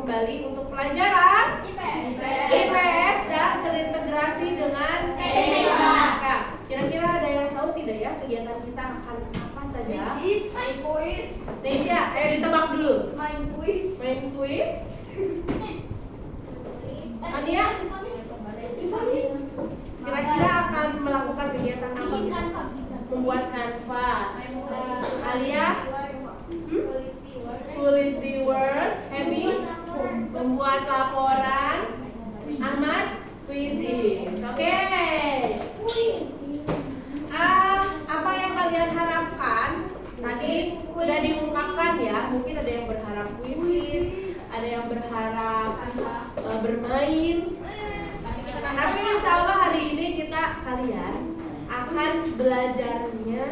kembali untuk pelajaran IPS dan terintegrasi dengan TIK. Nah, kira-kira ada yang tahu tidak ya kegiatan kita akan apa saja? Main kuis. Nesya, ditebak dulu. Main kuis. Main kuis. Ania, kira-kira akan melakukan kegiatan apa? Membuat kanva. Alia, tulis di Word. Hemi, membuat laporan. Ahmad, quizzing. Oke. Apa yang kalian harapkan? Tadi sudah diungkapkan ya. Mungkin ada yang berharap quiz, ada yang berharap bermain. Tapi insya Allah hari ini kalian akan belajarnya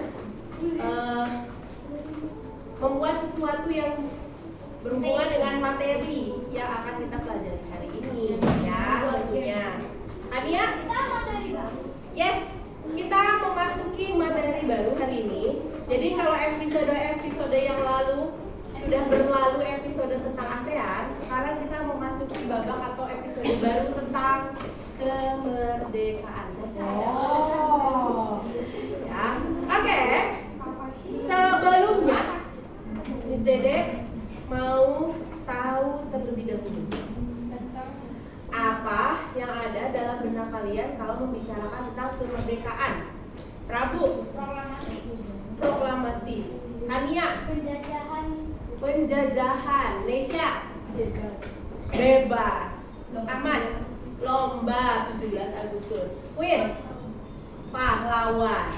membuat sesuatu yang berhubungan dengan materi yang akan kita pelajari hari ini, ya tentunya. Ania? Yes, kita memasuki materi baru hari ini. Jadi kalau episode yang lalu sudah berlalu episode tentang ASEAN, sekarang kita memasuki babak atau episode baru tentang kemerdekaan. Ya, oke. Sebelumnya, Miss Dede mau tahu terlebih dahulu apa yang ada dalam benak kalian kalau membicarakan tentang kemerdekaan. Prabu, proklamasi. Hania, penjajahan. Nesya, bebas. Ahmad, lomba 17 Agustus. Queen, pahlawan.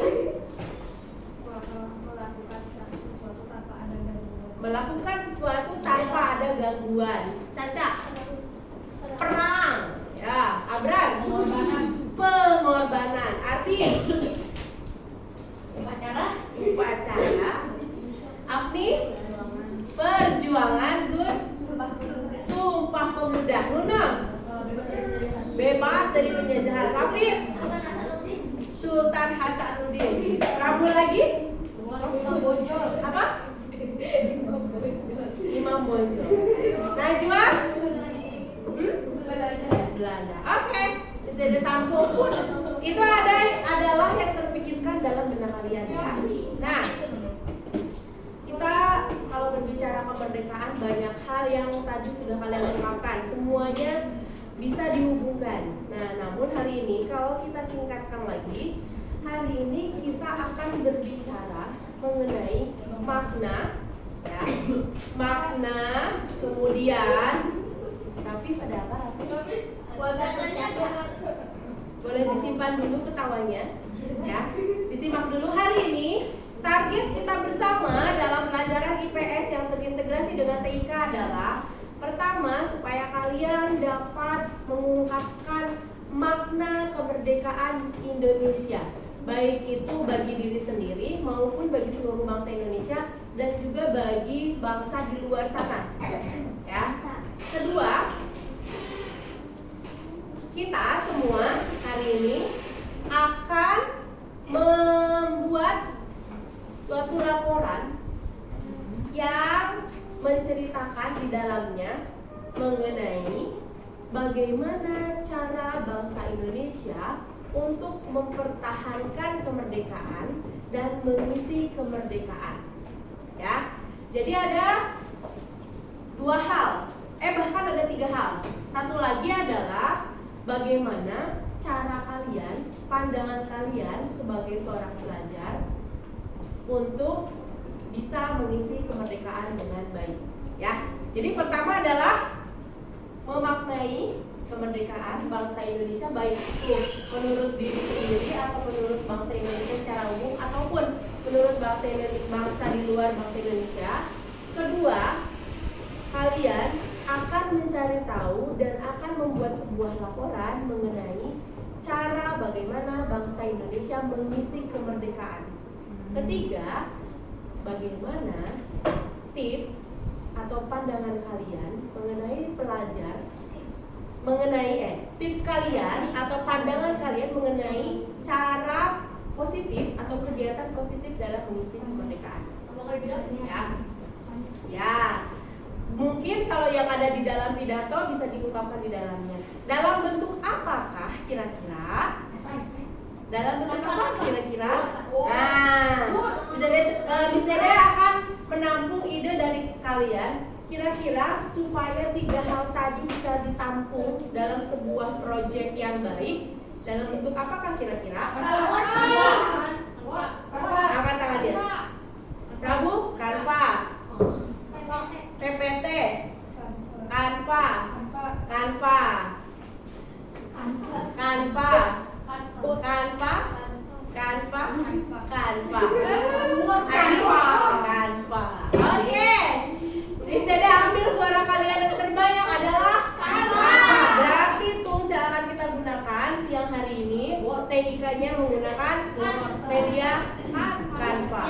Melakukan sesuatu tanpa ada gangguan. Caca, perang. Ya, Abrar, pengorbanan. Arti, upacara. Afni, perjuangan. Good, sumpah pemuda. Nuna, bebas dari penjajahan. Rafif, Sultan Hasanuddin. Kamu lagi? Apa? Imam Bonjol. Najwa? Belanda. Oke. Bisa ditampung pun. Itu adalah yang terpikirkan dalam benak kalian ya. Nah, kita kalau berbicara kemerdekaan banyak hal yang tadi sudah kalian ungkapkan. Semuanya bisa dihubungkan. Nah, namun hari ini kalau kita singkatkan lagi, hari ini kita akan berbicara mengenai makna, ya, makna, kemudian, Rafif ada apa Rafif? Boleh disimpan dulu ketawanya, ya. Disimak dulu hari ini. Target kita bersama dalam pelajaran IPS yang terintegrasi dengan TIK adalah pertama, supaya kalian dapat mengungkapkan makna kemerdekaan Indonesia, baik itu bagi diri sendiri maupun bagi seluruh bangsa Indonesia dan juga bagi bangsa di luar sana. Ya. Kedua, kita semua hari ini akan membuat suatu laporan yang menceritakan di dalamnya mengenai bagaimana cara bangsa Indonesia untuk mempertahankan kemerdekaan dan mengisi kemerdekaan. Ya, jadi ada dua hal, bahkan ada tiga hal. Satu lagi adalah bagaimana cara kalian, pandangan kalian sebagai seorang pelajar untuk bisa mengisi kemerdekaan dengan baik. Ya, jadi pertama adalah memaknai kemerdekaan bangsa Indonesia, baik itu menurut diri sendiri atau menurut bangsa Indonesia secara umum ataupun menurut bangsa di luar bangsa Indonesia. Kedua, kalian akan mencari tahu dan akan membuat sebuah laporan mengenai cara bagaimana bangsa Indonesia mengisi kemerdekaan. Ketiga, bagaimana tips atau pandangan kalian tips kalian atau pandangan kalian mengenai cara positif atau kegiatan positif dalam mengisi kemerdekaan. Ya. Mungkin kalau yang ada di dalam pidato bisa diungkapkan di dalamnya. Dalam bentuk apakah kira-kira? Dalam bentuk apa kira-kira? Nah, Miss Dede akan menampung ide dari kalian. Kira-kira supaya 3 hal tadi bisa ditampung dalam sebuah proyek yang baik, dalam bentuk apakah kira-kira? Angkat tangannya. Prabu, Canva, PPT, Canva, Canva, Canva, Canva, Canva, Canva, Canva. Oke. Miss Dede ambil suara kalian yang terbanyak adalah Canva. Berarti tools yang akan kita gunakan siang hari ini, TIK-nya menggunakan media Canva.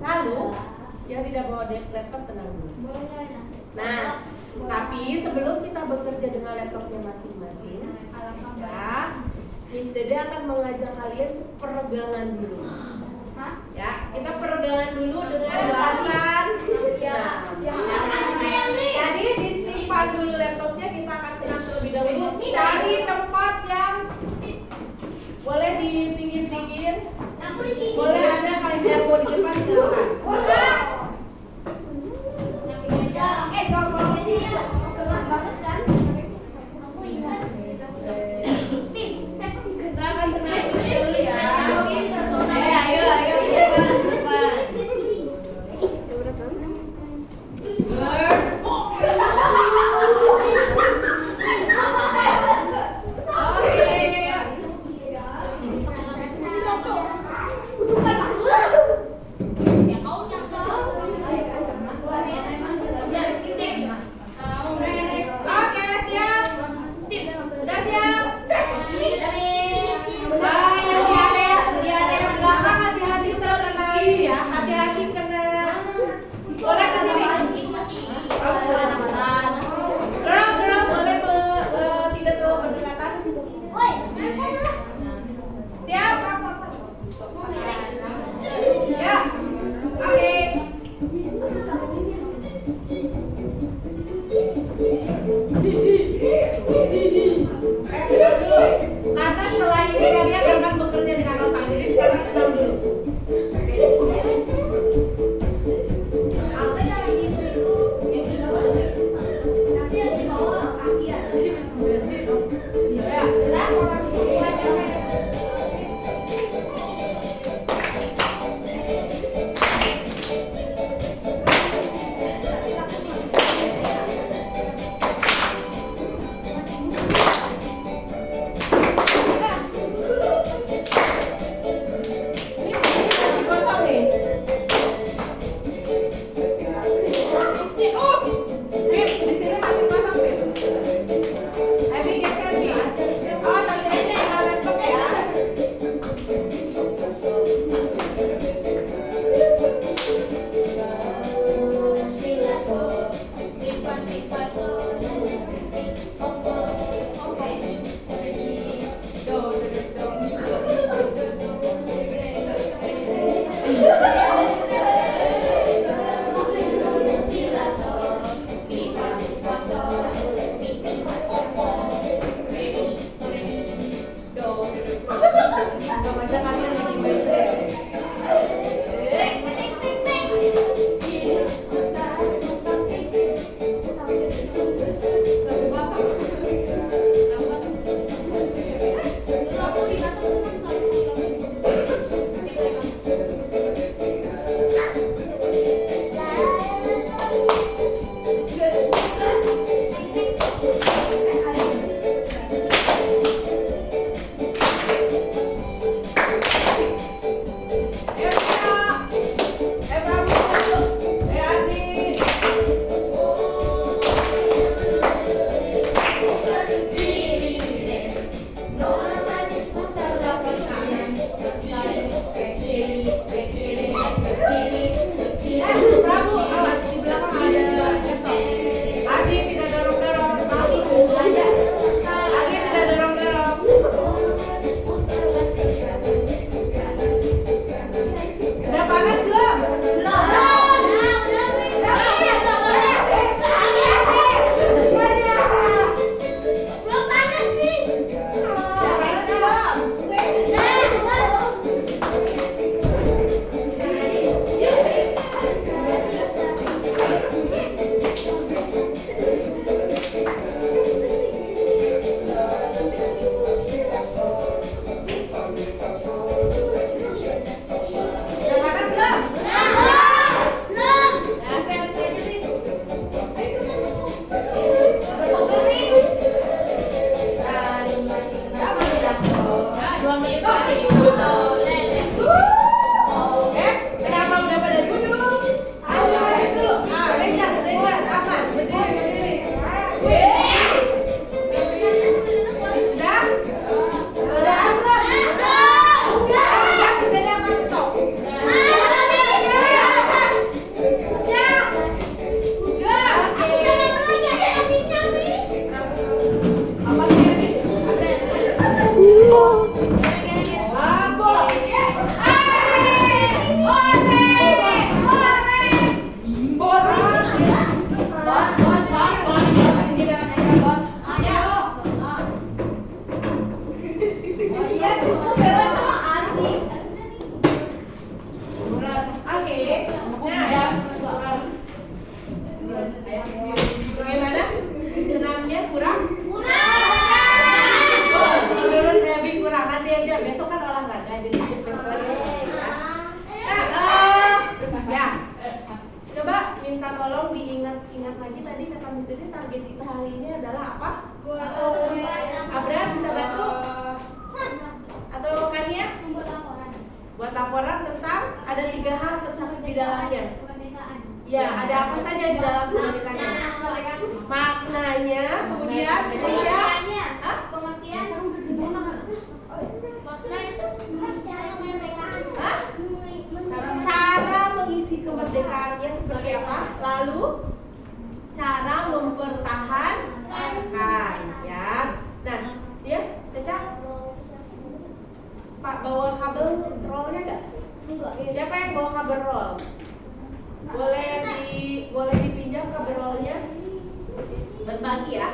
Lalu yang tidak bawa laptop tenang dulu. Nah, tapi sebelum kita bekerja dengan laptopnya masing-masing, ya, Miss Dede akan mengajak kalian peregangan dulu. Ya, kita peregangan dulu dengan gerakan. Jadi disimpan dulu laptopnya, kita akan senam terlebih dahulu. Cari tempat yang boleh di pinggir-pinggir. Boleh ada kalian yang mau di depan silakan. Kita akan senam terlebih dahulu ya. target kita hari ini adalah apa? Abra bisa bantu? Atau Kania? Buat laporan tentang ada 3 hal tercakup di dalamnya. Ya, ada apa saja di dalam kemerdekaan? Maknanya, kemudian Hah? Hah? Cara mengisi kemerdekaannya seperti apa? Lalu cara mempertahankan, ya. Nah, dia Caca, Pak bawa kabel rollnya nggak? Siapa yang bawa kabel roll? Boleh dipinjam kabel rollnya? Berbagi ya?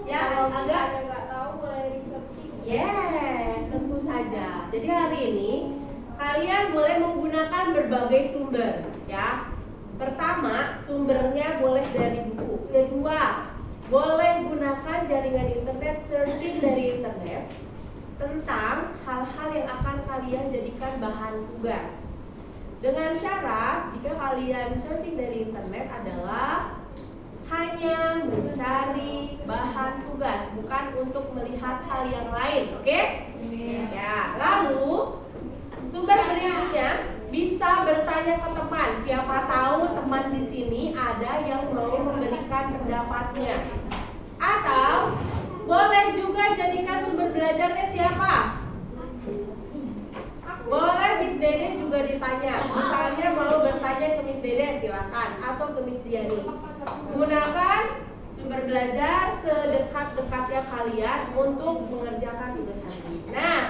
Ya, agak. nggak tahu boleh di-searching. Yes, tentu saja. Jadi hari ini kalian boleh menggunakan berbagai sumber, ya. Pertama, sumbernya boleh dari buku. Kedua, boleh gunakan jaringan internet, searching dari internet tentang hal-hal yang akan kalian jadikan bahan tugas. Dengan syarat, jika kalian searching dari internet adalah hanya mencari bahan tugas, bukan untuk melihat hal yang lain, oke? Ya, lalu sumber berikutnya bisa bertanya ke teman. Siapa tahu teman di sini ada yang mau memberikan pendapatnya. Atau boleh juga jadikan sumber belajarnya siapa? Boleh Miss Dede juga ditanya. Misalnya mau bertanya ke Miss Dede silakan, atau ke Miss Diani. Gunakan sumber belajar sedekat-dekatnya kalian untuk mengerjakan tugas hari ini. Nah,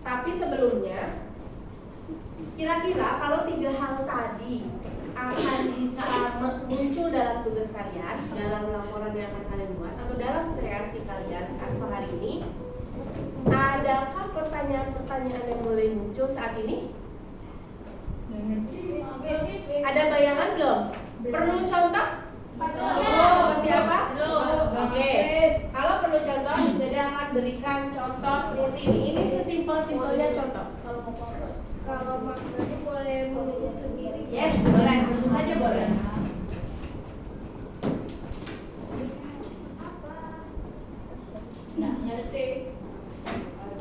tapi sebelumnya, kira-kira kalau 3 hal tadi akan bisa muncul dalam tugas kalian, dalam laporan yang akan kalian buat, atau dalam kreasi kalian tanpa hari ini, adakah pertanyaan-pertanyaan yang mulai muncul saat ini? Ada bayangan belum? Perlu contoh? Seperti apa? Oke. Kalau perlu contoh, jadi akan berikan contoh seperti ini. Ini sesimpel-simpelnya contoh. Kalau maknanya boleh menulis sendiri. Yes, boleh. Tentu saja boleh. Nah, ngerti.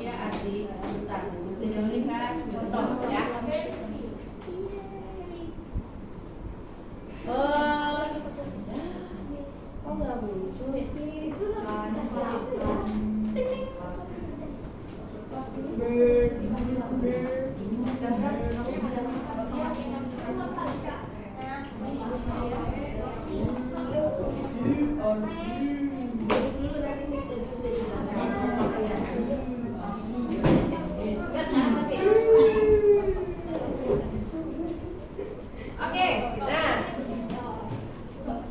Ya, adik, sebentar. Bisa diberikan contoh ya. Kok nggak muncul sih? Oke, nah,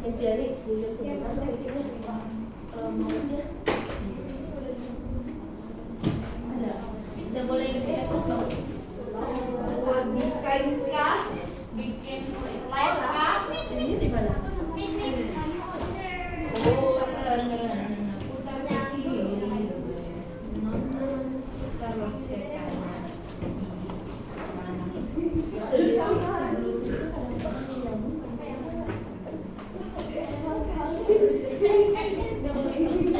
Miss Diani, pinjam sebentar dong mouse-nya. Ada. Tidak boleh bikin kah? Bikin live kah? Ini di mana? Oh, putar lagi.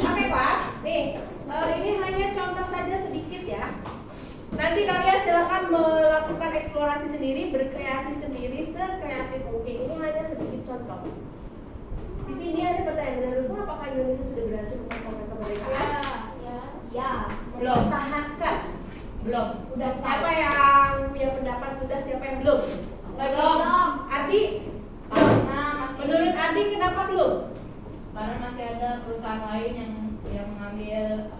Oke Pak, nih ini hanya contoh saja sedikit ya. Nanti kalian silakan melakukan eksplorasi sendiri, berkreasi sendiri sekreatif mungkin. Ini hanya sedikit contoh. Di sini ada pertanyaan dari Rufa, apakah Indonesia sudah berhasil mempertahankan kemerdekaan? Ya. Mempertahankan. Belum. Udah Siapa yang punya pendapat sudah, siapa yang belum? Belum. Ardi? Karena masih Menurut Ardi kenapa belum? karena masih ada perusahaan lain yang mengambil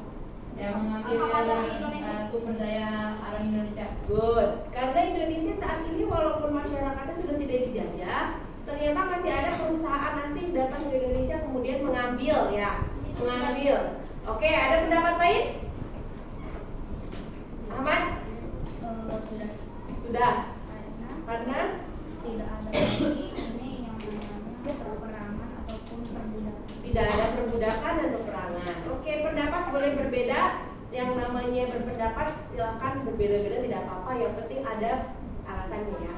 sumber daya orang Indonesia. Good. Karena Indonesia saat ini walaupun masyarakatnya sudah tidak dijajah, ternyata masih ada perusahaan asing datang ke Indonesia kemudian mengambil ya, mengambil. Oke, ada pendapat lain? Ahmad? Sudah. Karena Tidak ada lagi ini yang namanya peperangan ataupun perbudakan. tidak ada perbudakan dan peperangan. Oke, pendapat boleh berbeda. Yang namanya berpendapat silahkan berbeda-beda, tidak apa-apa. Yang penting ada alasannya ya.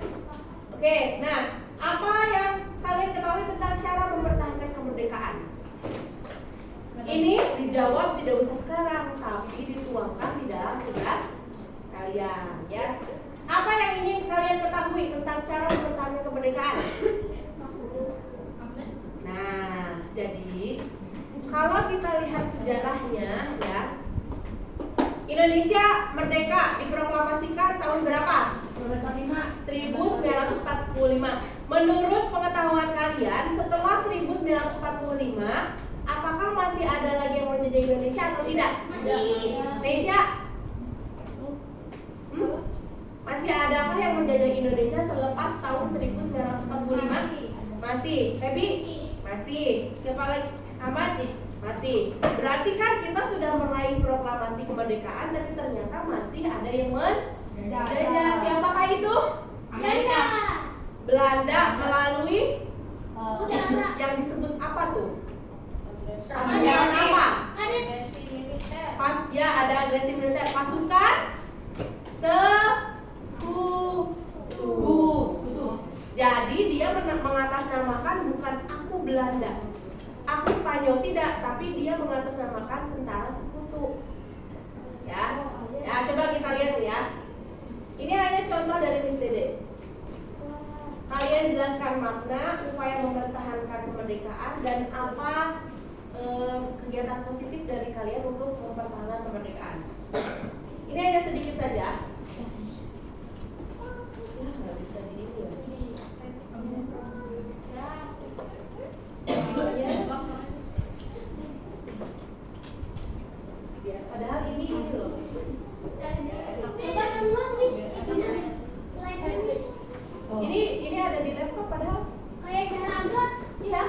Oke, nah Apa yang kalian ketahui tentang cara mempertahankan kemerdekaan? Ini dijawab tidak usah sekarang, tapi dituangkan di dalam tugas kalian, ya. Apa yang ingin kalian ketahui tentang cara mempertahankan kemerdekaan? Nah, jadi kalau kita lihat sejarahnya, ya, Indonesia merdeka diproklamasikan tahun berapa? 1945. Menurut pengetahuan kalian, setelah 1945, apakah masih ada lagi yang menjajah Indonesia atau tidak? Masih. Indonesia? Masih adakah yang menjajah Indonesia selepas tahun 1945? Masih. Feby? Masih. Siapa lagi? Ahmad? Masih. Berarti kan kita sudah meraih proklamasi kemerdekaan, tapi ternyata masih ada yang menjajah. Siapakah itu? Amerika. Belanda melalui Udara. yang disebut apa tuh? Pasukan Ada. apa? Ada. Ya, ada agresi militer. Pasukan sekutu. Jadi dia mengatasnamakan bukan aku Belanda, aku Spanyol, tidak, tapi dia mengatasnamakan tentara sekutu. Ya, coba kita lihat ya. Ini hanya contoh dari Miss Dede. Kalian jelaskan makna upaya mempertahankan kemerdekaan dan apa kegiatan positif dari kalian untuk mempertahankan kemerdekaan. Ini hanya sedikit saja. Ya, nggak bisa di ini ya. Ya, padahal ini loh. Ini ada di laptop padahal. Kayak cara agak. Iya,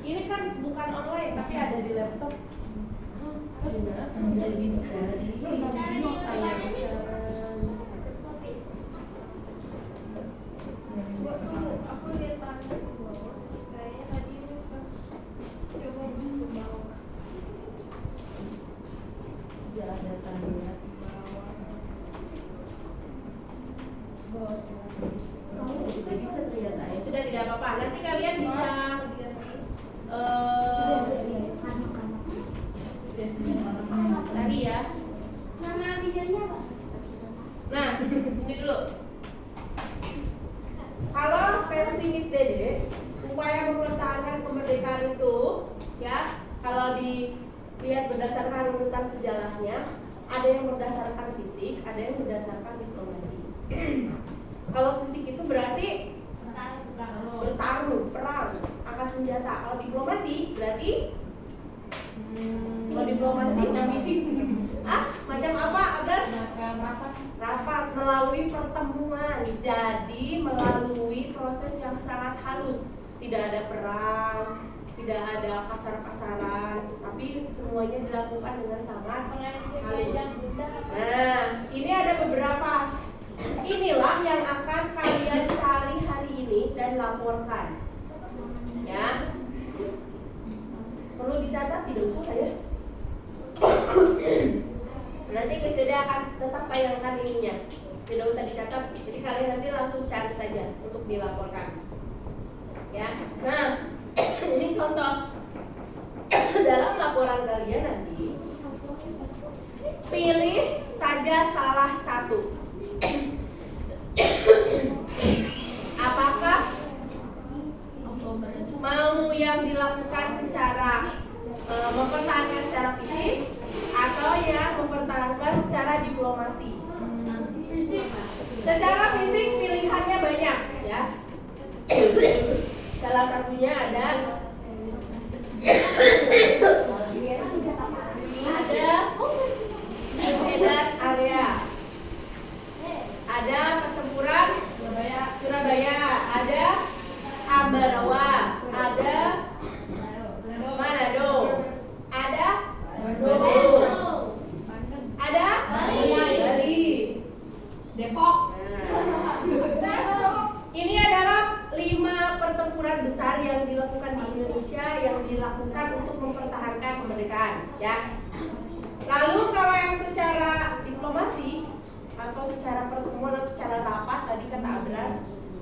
ini kan bukan online tapi ada di laptop. Bisa Aku lihat tadi kayaknya tadi pas coba bawah. Sudah ada tanda. Kamu juga bisa ternyata ya. Sudah tidak apa-apa. Nanti kalian bisa tadi ya. Nama videonya apa? Nah, ini dulu. Kalau versi Miss Dede, upaya mempertahankan kemerdekaan itu, ya, kalau dilihat berdasarkan urutan sejarahnya, ada yang berdasarkan fisik, ada yang berdasarkan diplomasi. Kalau fisik itu berarti bertarung, perang, angkat senjata. Kalau diplomasi berarti kalau diplomasi macam meeting. Macam apa? Ada rapat melalui pertemuan. Jadi melalui proses yang sangat halus. Tidak ada perang, tidak ada kasar-kasaran, tapi semuanya dilakukan dengan sangat halus. Nah, ini ada beberapa. Inilah yang akan kalian cari hari ini dan laporkan. Ya. Perlu dicatat, tidak usah ya. Nanti Miss Dede akan tetap tayangkan ininya. Tidak usah dicatat. Jadi kalian nanti langsung cari saja untuk dilaporkan. Ya. Nah, ini contoh. Dalam laporan kalian nanti pilih saja salah satu. Apakah mau yang dilakukan secara mempertahankan secara fisik atau yang mempertahankan secara diplomasi? Secara fisik pilihannya banyak ya. Salah satunya ada Medan area, ada pertempuran Surabaya, ada Ambarawa, ada Manado, ada Bandung, ada Bali, Depok. Ini adalah 5 pertempuran besar yang dilakukan di Indonesia yang dilakukan untuk mempertahankan kemerdekaan, ya. Lalu kalau yang secara diplomasi atau secara pertemuan atau secara rapat tadi kata Abrar,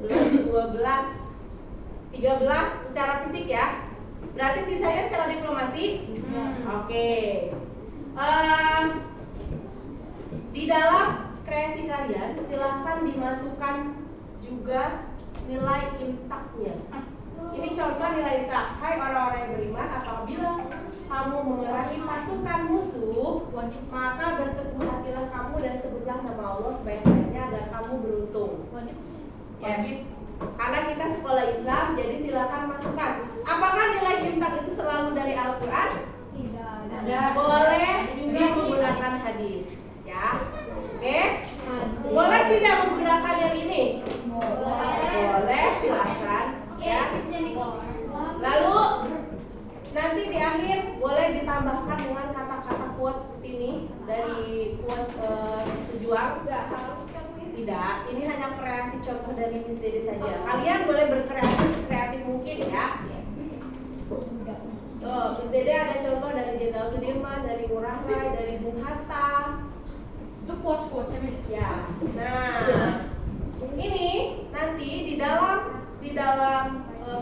11, 12, 13 secara fisik ya. Berarti sisanya secara diplomasi. Oke. Di dalam kreasi kalian silahkan dimasukkan juga nilai imtaknya. Ini contoh nilai imtak. Hai orang-orang yang beriman, apabila kamu memerangi pasukan musuh, maka berteguh hatilah kamu dan sebutlah nama Allah sebanyak-banyaknya agar kamu beruntung. Yes. Karena kita sekolah Islam, jadi silakan masukkan. Apakah nilai imtak itu selalu dari Al-Quran? Tidak. Boleh juga menggunakan hadis, ya. Oke? Boleh tidak menggunakan yang ini? Boleh, silakan. Ya. Lalu nanti di akhir boleh ditambahkan dengan kata-kata quote seperti ini dari quote tujuan. Enggak harus kan, Miss? Tidak, ini hanya kreasi contoh dari Miss Dede saja. Kalian boleh berkreasi sekreatif mungkin ya. Tuh, Miss Dede ada contoh dari Jenderal Sudirman, dari Ngurah Rai, dari Bung Hatta. Itu quotes-quotesnya, Miss. Ya. Nah, ini nanti di dalam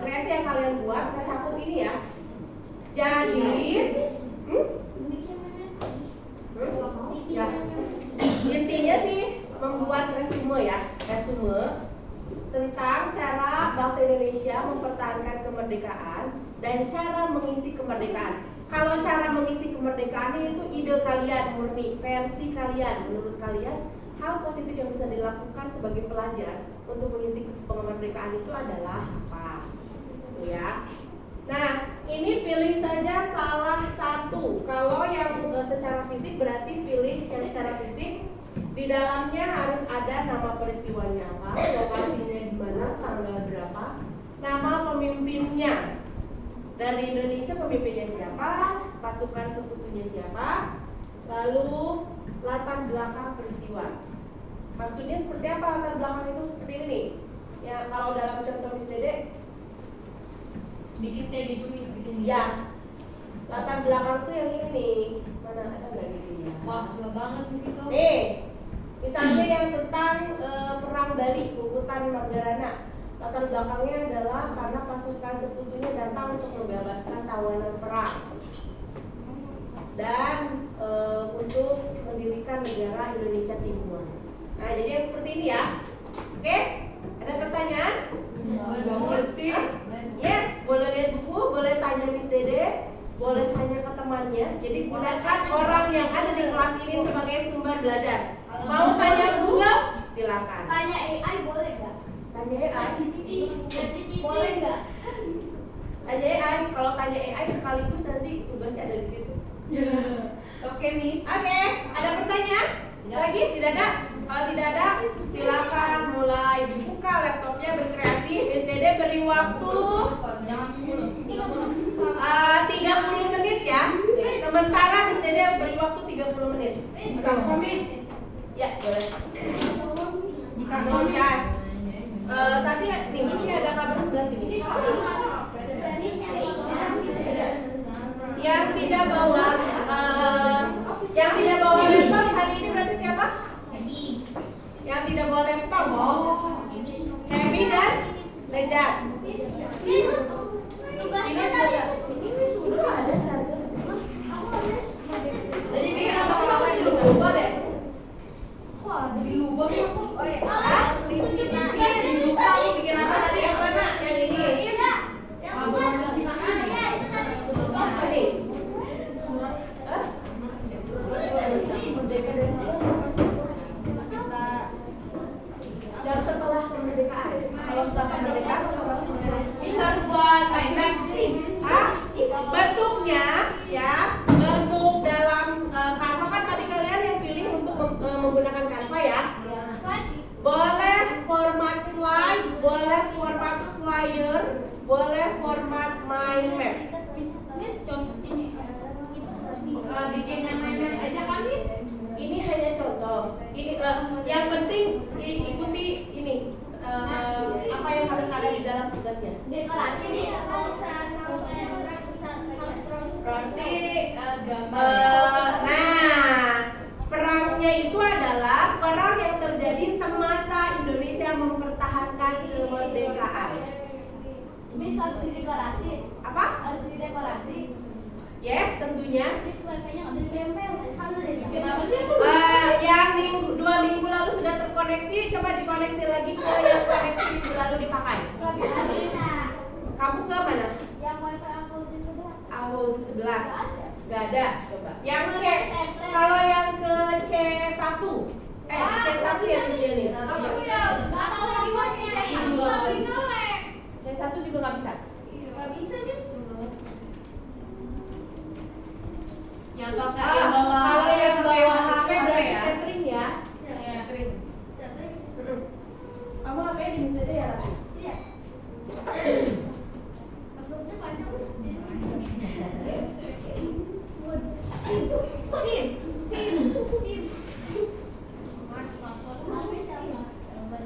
kreasi yang kalian buat tercakup ini ya. Jadi, ya. Intinya sih membuat resume ya, resume tentang cara bangsa Indonesia mempertahankan kemerdekaan dan cara mengisi kemerdekaan. Kalau cara mengisi kemerdekaan itu ide kalian murni, versi kalian. Menurut kalian, hal positif yang bisa dilakukan sebagai pelajar untuk mengisi kemerdekaan itu adalah apa? Gitu ya. Nah, ini pilih saja salah satu. Kalau yang secara fisik berarti pilih yang secara fisik. Di dalamnya harus ada nama peristiwanya apa, lokasinya di mana, tanggal berapa, nama pemimpinnya. Dari Indonesia pemimpinnya siapa, pasukan sekutunya siapa, lalu latar belakang peristiwa. Maksudnya seperti apa latar belakang itu seperti ini? Ya kalau dalam contoh Miss Dede, Bikin kayak gitu, Miss, bikin ya latar belakang tuh yang ini nih. Mana ada nggak di sini? Ya? Wah, gila banget nih itu. Nih, misalnya yang tentang perang Bali, Puputan Margarana. Latar belakangnya adalah karena pasukan sekutunya datang untuk membebaskan tawanan perang dan untuk mendirikan negara Indonesia Timur. Nah, jadi yang seperti ini ya. Oke? Ada pertanyaan? Ngerti. Yes, boleh lihat buku, boleh tanya Miss Dede, boleh tanya ke temannya. Jadi gunakan orang yang ada di kelas ini sebagai sumber belajar. Mau tanya Google? Silakan. Tanya AI boleh nggak? Tanya AI. Boleh nggak? Tanya AI. Kalau tanya AI sekaligus nanti tugasnya ada di situ. Oke, Miss. Oke, ada pertanyaan? Lagi? Tidak ada? Kalau tidak ada, silakan mulai dibuka laptopnya berkreasi. Miss Dede beri waktu Jangan 10, 30. 30 menit ya. Sementara Miss Dede beri waktu 30 menit. Kompromis. Ya, boleh. Jika Cas. Tadi nih, ini ada kabar sebelah sini. Yang tidak bawa laptop hari ini berarti siapa? Yang tidak bawa laptop. Happy dan Lejat. Ini sudah ada charger. Jadi bikin apa kalau di lupa deh? Di lupa nih. Oh ya. Di lupa lu bikin apa tadi? Yang mana? Yang ini. Ini. Hah? Merdeka dari siapa? Yang setelah kemerdekaan. Kalau setelah kemerdekaan otomatis Ini harus buat Nah, perangnya itu adalah perang yang terjadi semasa Indonesia mempertahankan kemerdekaan. Ini harus didekorasi. Apa? Harus didekorasi. Yes, tentunya. Terus wifi-nya nggak bisa ditempel. Yang 2 minggu lalu sudah terkoneksi, coba dikoneksi lagi ke yang koneksi minggu lalu dipakai. Nggak bisa. Kamu ke mana? Yang wifi aku di sebelah. Aku 11. Gak ada, coba. Yang C, kalau yang ke C1, C1 yang dia nih. Aku ya nggak tahu lagi wifi-nya tapi jelek. C1 juga nggak bisa. Nggak bisa dia. Yang kakak yang bawa Kalau yang bawa HP HP berarti ya? catering ya. Iya, kering. Kamu HP di Miss Dede ya, Rati? Iya. Maksudnya banyak.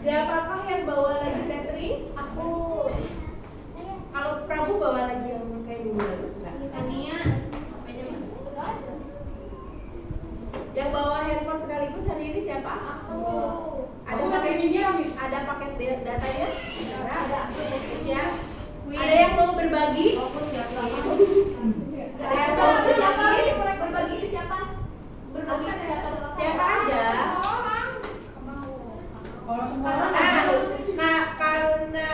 Siapakah yang bawa lagi catering? Aku. Kalau Prabu bawa lagi yang kayak minggu lalu? Enggak. Tania, HP-nya mana? Yang bawa handphone sekaligus hari ini siapa? Aku. Ada Aku paket pakai Mimi, Miss. Ada paket datanya? Ada. Ya. Ada yang mau berbagi? Fokus ya, Kak. Ada yang mau Siapa? berbagi? Berbagi itu siapa? Berbagi itu siapa? Siapa aja? Kalau semua orang Nah, karena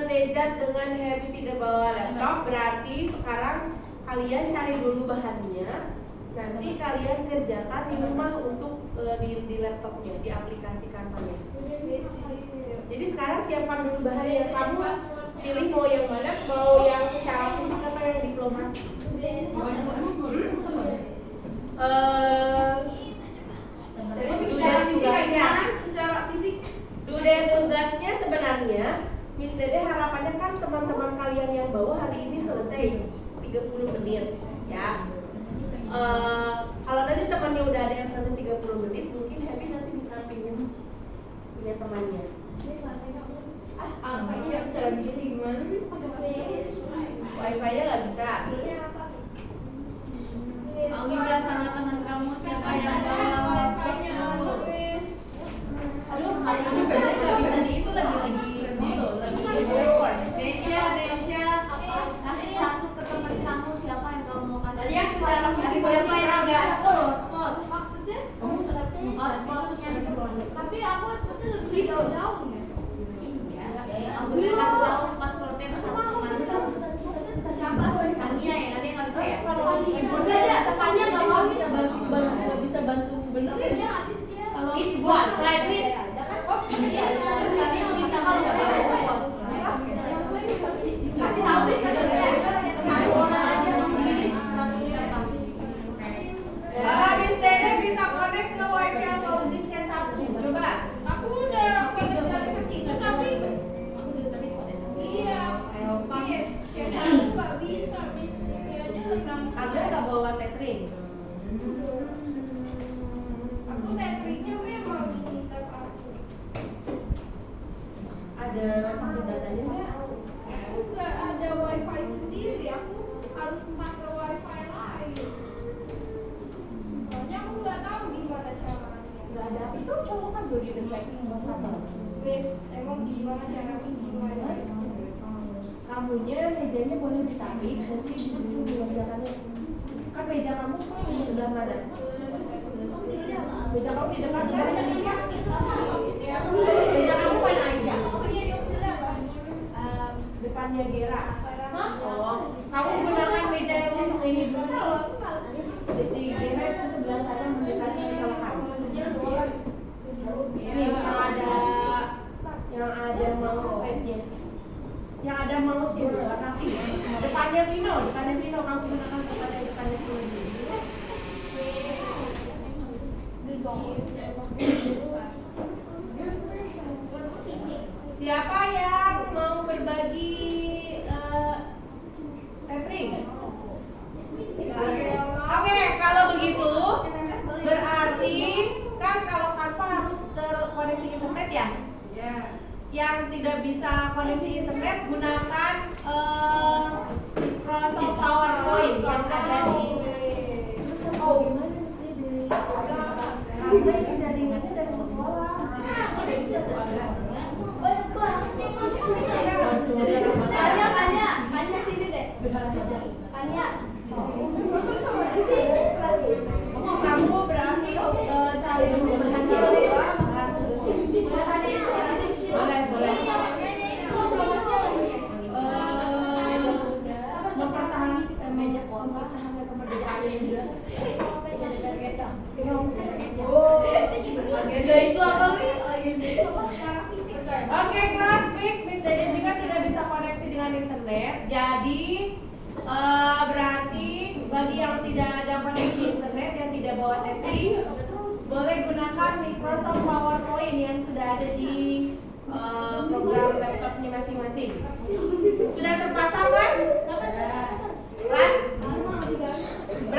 Nejat dengan Happy tidak bawa laptop, berarti sekarang kalian cari dulu bahannya. Nanti kalian kerjakan di rumah untuk di laptopnya, di aplikasi Canva-nya. Jadi sekarang siapkan dulu bahannya. Kamu pilih mau yang mana, mau yang secara fisik atau yang diplomasi. Tugasnya sebenarnya Miss Dede harapannya kan teman-teman kalian yang bawa hari ini selesai 30 menit ya. Kalau nanti temannya udah ada yang selesai 30 menit, mungkin Happy nanti bisa pinjam punya temannya. Wifi-nya nggak bisa. Aulia sama teman kamu siapa yang bawa wifi-nya? Aduh, hari ini versi nggak bisa di itu lagi record. Desya, kasih satu ke teman kamu siapa yang kamu mau kasih? Tadi aku dalam Kasih siapa siapa yang ada? hotspot. Maksudnya? Kamu Hotspotnya. Tapi aku hotspotnya lebih jauh-jauh ya. Iya, aku udah kasih tahu passwordnya ke teman kamu. Siapa? Tania ya, Tania nggak bisa ya? Enggak ada, temannya nggak mau bisa bantu benerin. Dia habis dia. Kalau Is buat slide list. Oh, Tania yang minta kalau nggak bawa hotspot. kasih tahu sih Satu orang aja memilih satu siapa? Miss Dede bisa connect ke wifi atau zip C1. Coba. aku udah connect ke situ tapi Aku dari tadi connect. iya yes aku nggak bisa kayaknya lagi Anda nggak bawa tethering. aku tetriknya memang minta aku Ada paket datanya nggak? aku nggak ada wifi sendiri aku harus pakai wifi lain soalnya aku nggak tahu gimana caranya Nggak ada. Itu cowok kan baru di dekat WhatsApp. wes emang gimana caranya gimana Kamunya mejanya boleh ditarik, nanti di situ dikerjakannya. Kan meja kamu di sebelah mana? Meja kamu di depan kan? Meja kamu mana Aisyah? Depannya Gera. Oh, kamu gunakan meja yang kosong ini dulu. Jadi Gera itu sebelah sana mendekati colokan. Ini yang ada mousepadnya. Yang ada mouse-nya bukan kaki. Depannya Vino kamu gunakan depannya Vino dulu. Siapa yang mau berbagi tethering? Oke, kalau begitu berarti kan kalau Canva harus terkoneksi internet ya? yang tidak bisa koneksi internet, gunakan Microsoft PowerPoint yang ada di gimana Miss Dede? Karena ini jaringannya dari sekolah. Kanya sini deh. Kanya. Kamu berarti cari dulu boleh. Mempertahankan meja mempertahankan kemerdekaan Indonesia. Agenda itu apa, Mi? Agenda itu apa? Oke, kelas fix. Miss Dede juga tidak bisa koneksi dengan internet. Jadi berarti bagi yang tidak ada koneksi internet, yang tidak bawa tethering, boleh gunakan Microsoft PowerPoint yang sudah ada di program laptopnya masing-masing. Sudah terpasang kan? Kelas?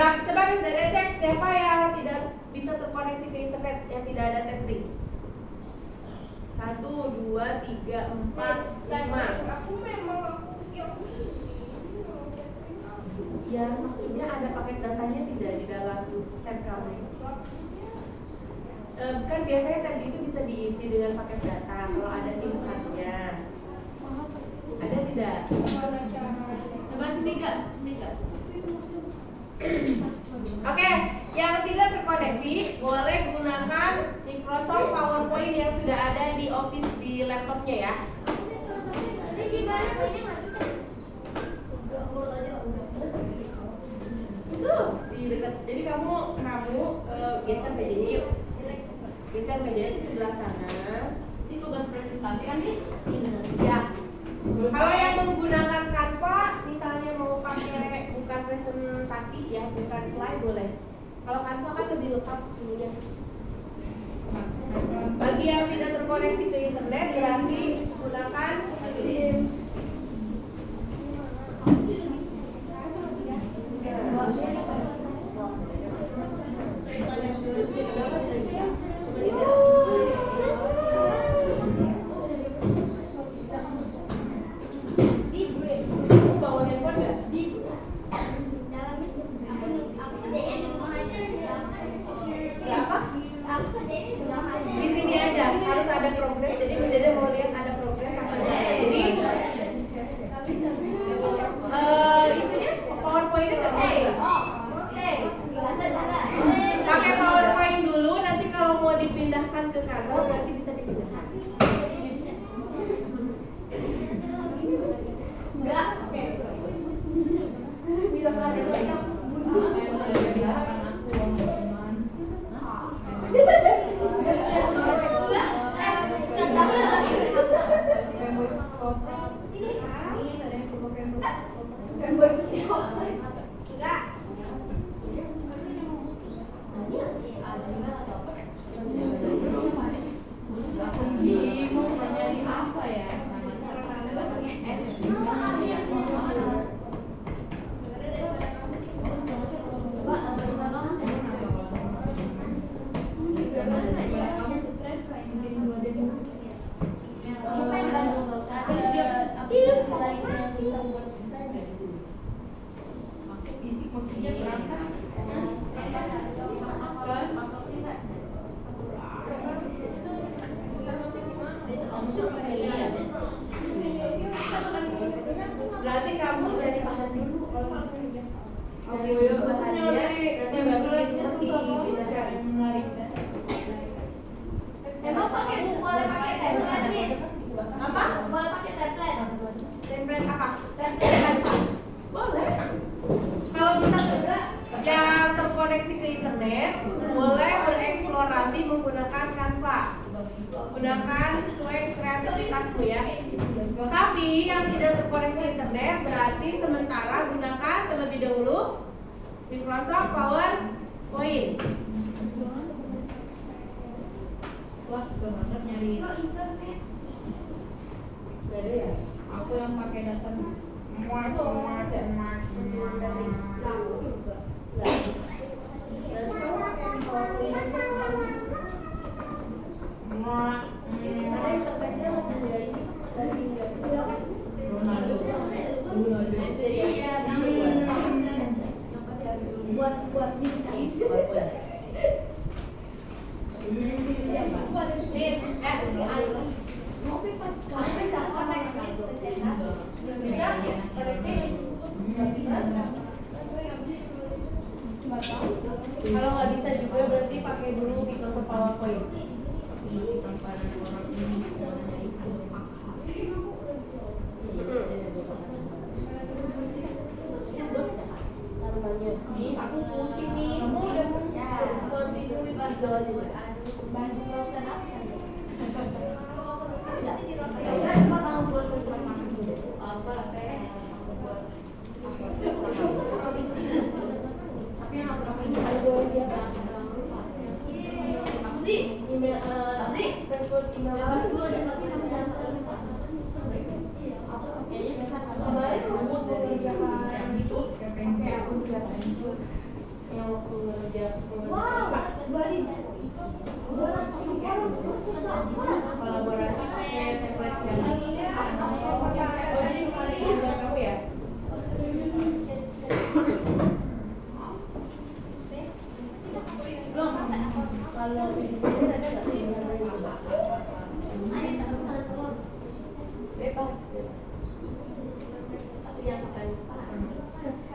Coba Miss Dede cek siapa yang tidak bisa terkoneksi ke internet, yang tidak ada tethering. 1, 2, 3, 4, 5. Ya, maksudnya ada paket datanya tidak di dalam tab kamu? Kan biasanya tab itu bisa diisi dengan paket data kalau ada SIM card-nya. Ada tidak? Coba sini Kak. Oke, yang tidak terkoneksi boleh gunakan Microsoft PowerPoint yang sudah ada di Office di laptopnya ya. Itu di dekat. Jadi kamu geser mejanya yuk. Geser mejanya di sebelah sana. Ini tugas presentasi kan, Miss? Ya. Kalau yang menggunakan Canva, misalnya mau pakai bukan presentasi ya, bukan slide boleh. Kalau Canva kan lebih lengkap ininya. Bagi yang tidak terkoneksi ke internet, berarti gunakan bawa handphone nggak? Di sini aja harus ada progres. Jadi menjadi mau lihat ada progres apa enggak. Jadi itunya PowerPoint-nya nggak mau pakai PowerPoint dulu. Nanti kalau mau dipindahkan ke kantor nanti bisa dipindahkan. Enggak. Bilang ada laptop. Bingung mau nyari apa ya Berarti kamu dari bahan dulu kalau misalnya dari ya, bahannya nanti baru dipindahkan. Emang boleh pakai template, Miss? Apa? Boleh pakai template? Template apa? Template. Boleh. Kalau bisa yang terkoneksi ke internet boleh bereksplorasi menggunakan Canva. Gunakan sesuai kreativitasmu ya. Tapi yang tidak terkoneksi internet berarti sementara gunakan terlebih dahulu Microsoft PowerPoint. Wah, susah banget nyari. Gak ada ya? Aku yang pakai data Lalu juga. Berarti kamu pakai PowerPoint aja. Ada internetnya lebih dari Kalau nggak bisa juga berarti pakai dulu Microsoft PowerPoint. Nih, aku pusing nih. Kamu udah mau Bantu dokter apa? Kemarin aku mengerjakan itu kayak aku siapa yang waktu kerja kolaborasi pakai template yang oh jadi kemarin kerja kamu ya belum kalau video ada nggak bebas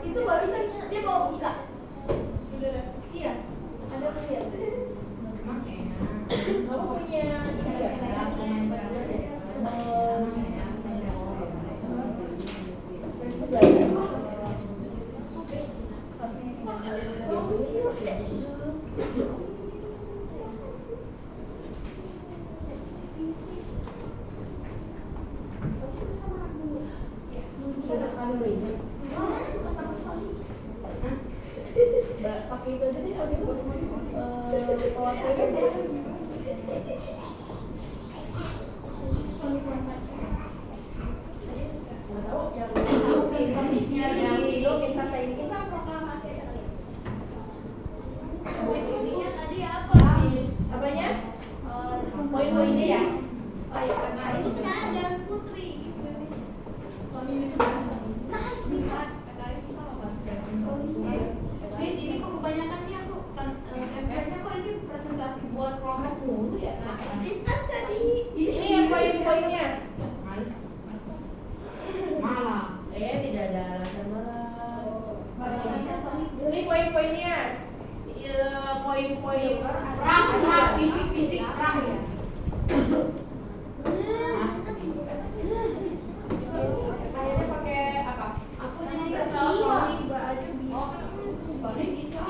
Itu barusan dia bawa buka. Iya, ada lihat. kamu punya ini nggak? Sudah sekali belajar. Pakai itu aja deh, pakai itu. Apanya? Poin-poinnya ya? Oh iya, Dan Putri. Wis, ini kok kebanyakan nih aku kan FF-nya kok ini presentasi buat kelompok mulu ya? Kan tadi ini yang poin-poinnya. Malah. Tidak ada alasan malas. Ini Ini poin-poinnya. Poin-poin perang, fisik perang ya. akhirnya pakai apa? Aku jadi nggak salah soalnya Mbak aja bisa. Soalnya bisa.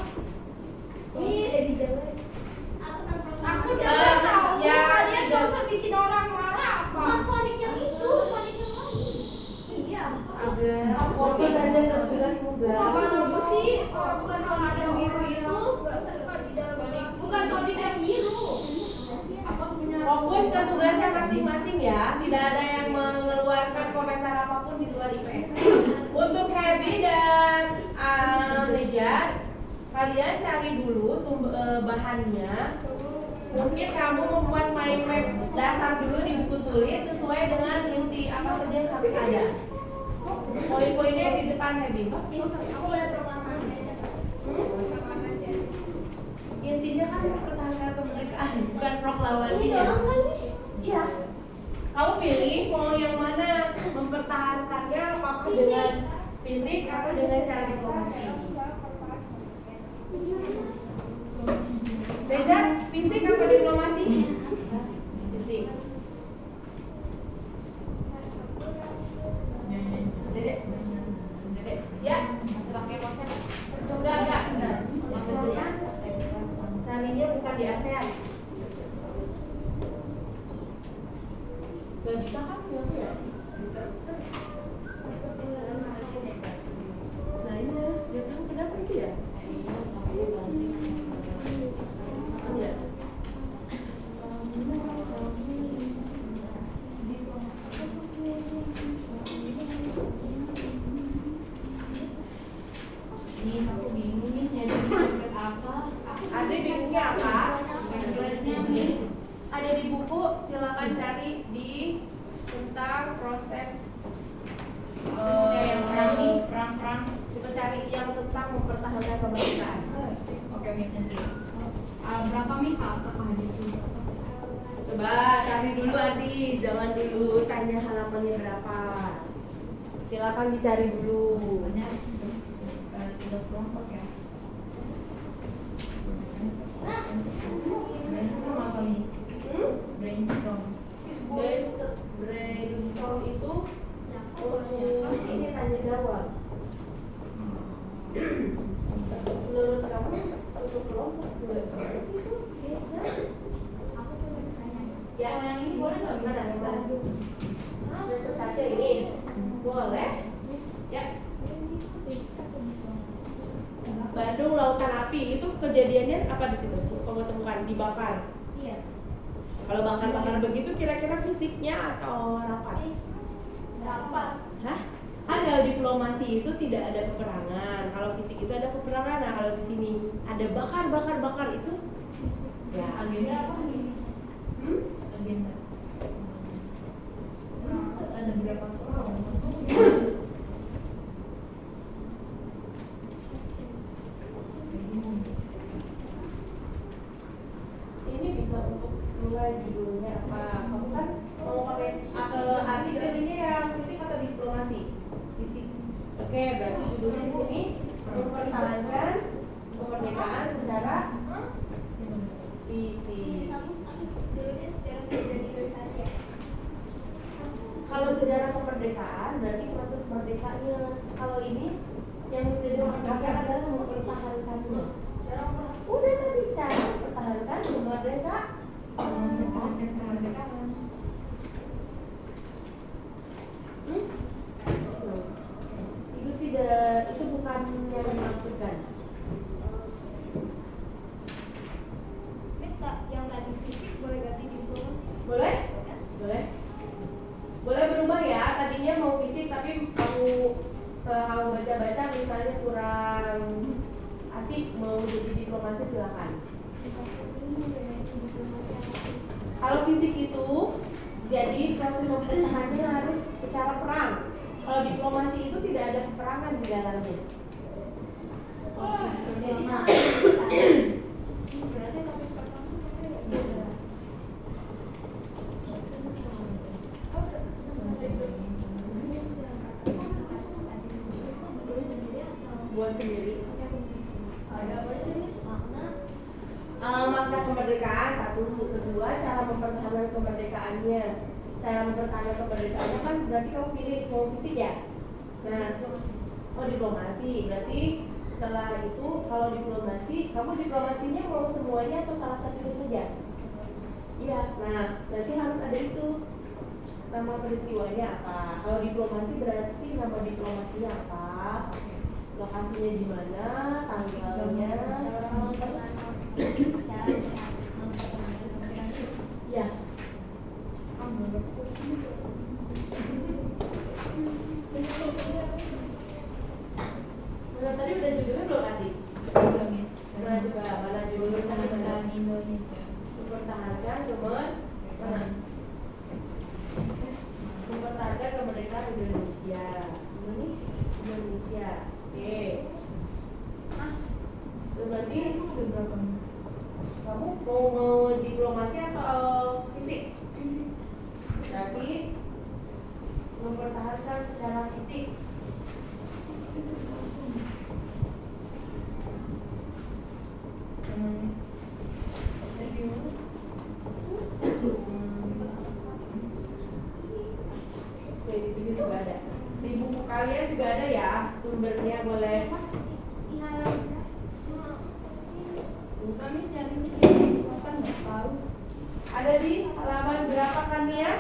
aku udah tahu. Ya, Kalian tidak. nggak usah bikin orang marah apa? Bukan Sonic yang itu, Sonic yang lain. Iya. Agak fokus aja ke tugasmu Bukan guys. apa sih? Bukan Sonic yang biru itu. Bukan Sonic yang biru. Apa punya? Fokus ke tugasnya masing-masing ya. Tidak ada yang mengeluarkan komentar apapun di luar IPS. Untuk Happy dan Nejat, kalian cari dulu bahannya. Mungkin kamu membuat mind map dasar dulu di buku tulis sesuai dengan inti apa saja yang harus ada. Poin-poinnya di depan Happy. Aku boleh programnya. Intinya kan mempertahankan kemerdekaan, bukan proklamasinya. Iya. Kamu pilih mau yang mana, mempertahankannya apakah dengan fisik atau dengan cara diplomasi. Nejat, fisik atau diplomasi? Fisik. Ya. Enggak. Tadinya bukan di ASEAN. Gak bisa kan? Ya. Nah ini ya tahu kenapa itu ya? Iya. Nih, aku bingung nih jadi template apa? Adik bingungnya apa? Template-nya Miss. Ada di buku, silakan cari di tentang proses Kayak yang perang nih, perang. coba cari yang tentang mempertahankan kemerdekaan. Oke, Miss nanti. Berapa Miss apakah ada juga? Coba cari dulu Adi, jangan dulu tanya halamannya berapa. Silakan dicari dulu. Banyak. Tidak kelompok ya. Brainstorm apa Miss? Brainstorm. Brainstorm itu untuk ini tanya jawab. Menurut kamu untuk kelompok itu bisa? Ya, yang ini boleh nggak? Gimana? Presentasi ini boleh? Ya. Bandung Lautan Api itu kejadiannya apa di situ? Kamu temukan dibakar. Iya. Kalau bakar-bakar begitu kira-kira fisiknya atau rapat? Rapat. Hah? Kan kalau diplomasi itu tidak ada peperangan. Kalau fisik itu ada peperangan. Nah, kalau di sini ada bakar itu ya. Agenda apa nih? Agenda. Ada berapa kelompok? Ini bisa untuk mulai judulnya apa? Kamu kan mau pakai arti pilihnya yang fisik atau diplomasi? Fisik. Oke, berarti judulnya di sini mempertahankan kemerdekaan secara fisik. Kalau sejarah kemerdekaan berarti proses merdekanya. Kalau ini yang menjadi mempertahankan adalah mempertahankannya. Udah tadi cara mempertahankan kemerdekaan. Itu tidak, itu bukan yang dimaksudkan. Yang tadi fisik boleh ganti diplomasi? Boleh? Boleh. Boleh berubah ya. Tadinya mau fisik tapi kalau baca-baca misalnya kurang asik mau jadi diplomasi silakan. Kalau fisik itu jadi proses pemerintahannya harus secara perang. Kalau diplomasi itu tidak ada peperangan di dalamnya. Jadi berarti topik pertama Buat sendiri. ada apa sih makna? Makna kemerdekaan satu, kedua cara mempertahankan kemerdekaannya. Cara mempertahankan kemerdekaannya kan berarti kamu pilih mau fisik ya. Nah, diplomasi berarti setelah itu kalau diplomasi kamu diplomasinya mau semuanya atau salah satunya saja? Iya. Nah, berarti harus ada itu nama peristiwanya apa. Kalau diplomasi berarti nama diplomasinya apa, lokasinya di mana, tanggalnya. Ya. Nah, tadi udah judulnya belum Adi? Mana coba, mana judulnya? Kemerdekaan Indonesia. Mempertahankan mempertahankan kemerdekaan Indonesia. Oke. Berarti Ada berapa Miss? kamu mau diplomasi atau fisik? Berarti mempertahankan secara fisik. Oke, di sini juga ada. Di buku kalian juga ada ya, sumbernya boleh. Usah Miss ya ini kan nggak tahu. Ada di halaman berapa kan ya?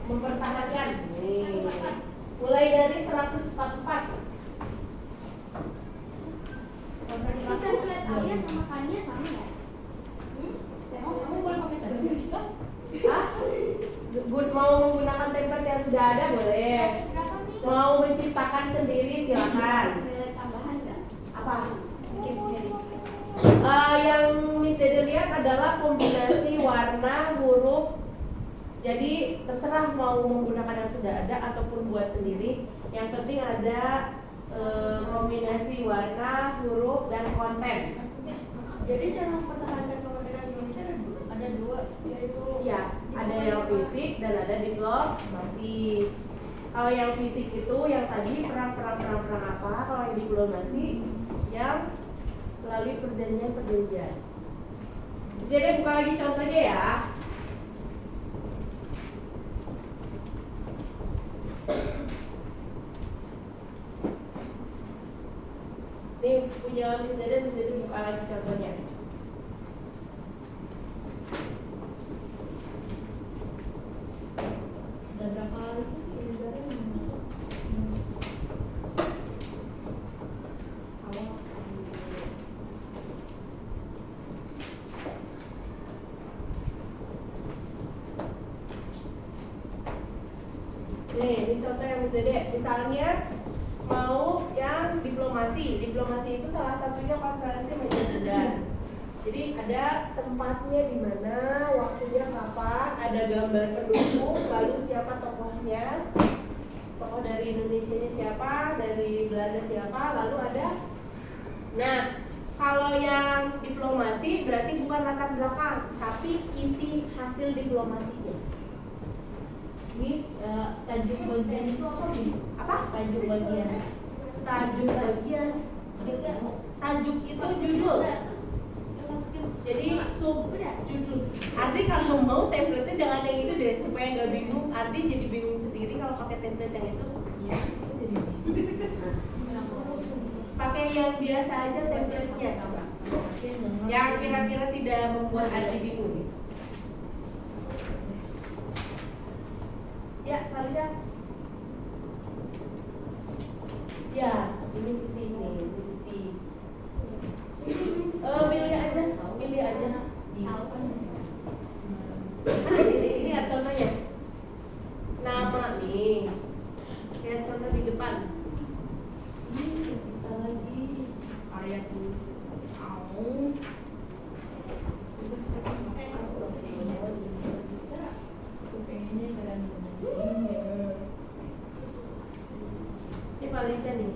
Mempertahankan. Nih. Mulai dari 144. Itu template ayat sama kania sama ya? Kamu boleh pakai tulis toh? Hah? Mau menggunakan template yang sudah ada boleh. Mau menciptakan sendiri silakan. Tambahan nggak? Apa? Bikin sendiri. Yang Miss Dede lihat adalah kombinasi warna, huruf, Jadi terserah mau menggunakan yang sudah ada ataupun buat sendiri. Yang penting ada kombinasi warna, huruf, dan konten. Jadi cara mempertahankan kemerdekaan Indonesia ada dua, yaitu Ya, ada yang fisik dan ada diplomasi. Kalau yang fisik itu yang tadi perang apa? Kalau yang diplomasi yang melalui perjanjian. Jadi buka lagi contohnya ya. Nih punya Miss Dede buka lagi contohnya. ada berapa hari negara yang Nih, ini contoh yang Miss Dede. Misalnya mau yang diplomasi. Diplomasi itu salah satunya konferensi Medan. Jadi ada tempatnya di mana, waktunya kapan, ada gambar pendukung, lalu siapa tokohnya, tokoh dari Indonesia siapa, dari Belanda siapa, lalu ada. Nah, kalau yang diplomasi berarti bukan latar belakang, tapi isi hasil diplomasinya. Miss, tajuk bagian itu apa, Miss? Apa? Tajuk bagian. Tajuk bagian. Tajuk itu judul. Jadi sub judul. Arti kalau mau template-nya jangan yang itu deh supaya nggak bingung. Arti jadi bingung sendiri kalau pakai template yang itu. Iya. Pakai yang biasa aja template-nya. Yang kira-kira tidak membuat Arti bingung. Ya, Marisha. Ya, ini visi ini visi. Pilih aja. Ini lihat contohnya. Nama nih. Lihat contoh di depan. Bisa lagi. Ayat dulu. Bisa. Aku pengennya berani. Ini Malaysia nih.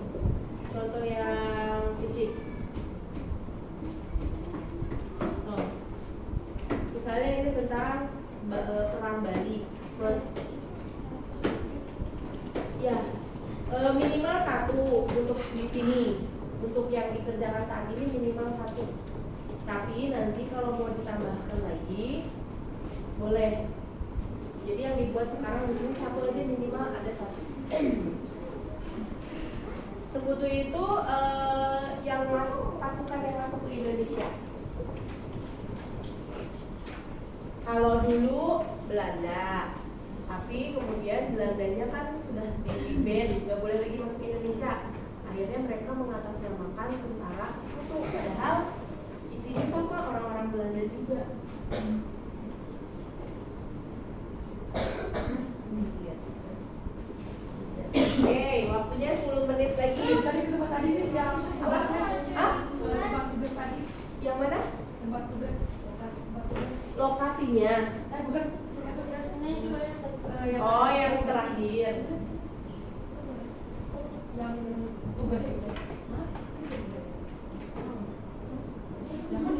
Contoh yang fisik. Oh. Misalnya ini tentang perang Bali. Ya, minimal 1 untuk di sini. Untuk yang dikerjakan saat ini minimal 1. Tapi nanti kalau mau ditambahkan lagi boleh. Jadi yang dibuat sekarang di sini 1 aja minimal ada 1. Sekutu itu yang masuk pasukan yang masuk ke Indonesia. Kalau dulu Belanda, tapi kemudian Belandanya kan sudah di-ban, nggak boleh lagi masuk ke Indonesia. Akhirnya mereka mengatasnamakan tentara sekutu, padahal isinya sama orang-orang Belanda juga. Oke, waktunya 10 menit lagi. Tadi ke tempat tadi nih siapa? Tempat tugas tadi. Yang mana? Tempat tugas. Lokasinya. Bukan. Tugasnya juga yang tadi. Oh, yang terakhir. Yang tugas itu. Jangan.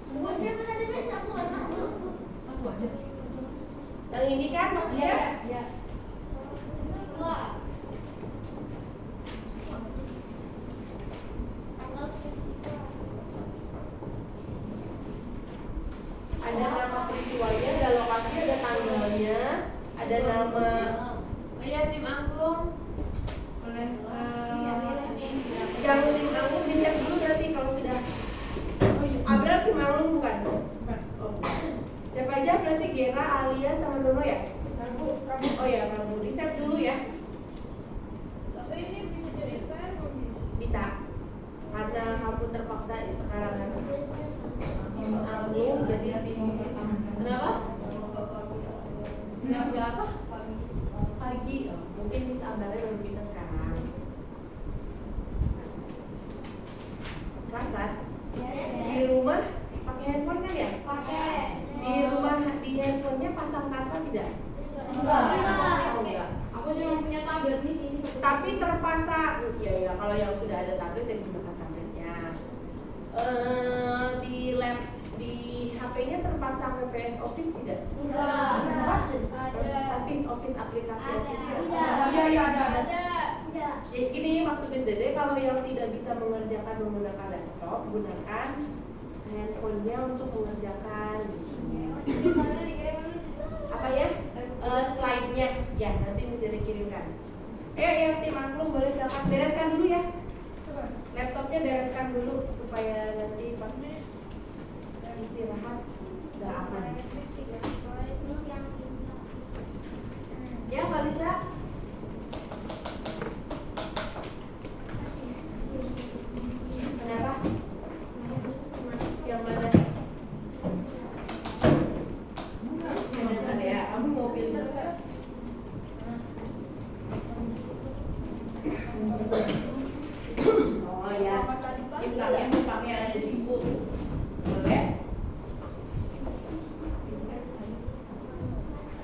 Semuanya kan tadi Miss, aku nggak masuk. Satu aja. Yang ini kan maksudnya? Iya. Wah. Ada nama peristiwanya, ada lokasi, ada tanggalnya, ada nama. Iya, tim angklung. Boleh ini. Yang tim angklung dicek dulu berarti kalau sudah. Abrar tim angklung bukan? Bukan. Oh. Siapa aja berarti Gera, Alia, sama Nono ya? Rabu. Oh ya, Rabu. Di-save dulu ya. Tapi ini bisa jadi PM. Bisa. Karena kamu terpaksa sekarang harus angklung jadi tim. Kenapa? Kenapa apa? Pagi. Oh, mungkin Miss Abarnya belum bisa sekarang. Kelas. Di rumah pakai handphone kan ya? Pakai. Di rumah di handphonenya pasang kata tidak? Di lab di HP-nya terpasang VPS Office tidak? Enggak. Office aplikasi Office. Iya, ada. Jadi gini maksudnya Dede, kalau yang tidak bisa mengerjakan menggunakan laptop, gunakan handphonenya untuk mengerjakan. Apa ya? Slide-nya. Ya, nanti bisa dikirimkan. Ya tim Angklung boleh silakan bereskan dulu ya. Laptopnya bereskan dulu supaya nanti pas istirahat udah aman. Ya, Kalisha. Kenapa? Yang mana? Yang mana ya? Kamu mau pilih apa? Oh ya, impaknya ada di buku. Boleh?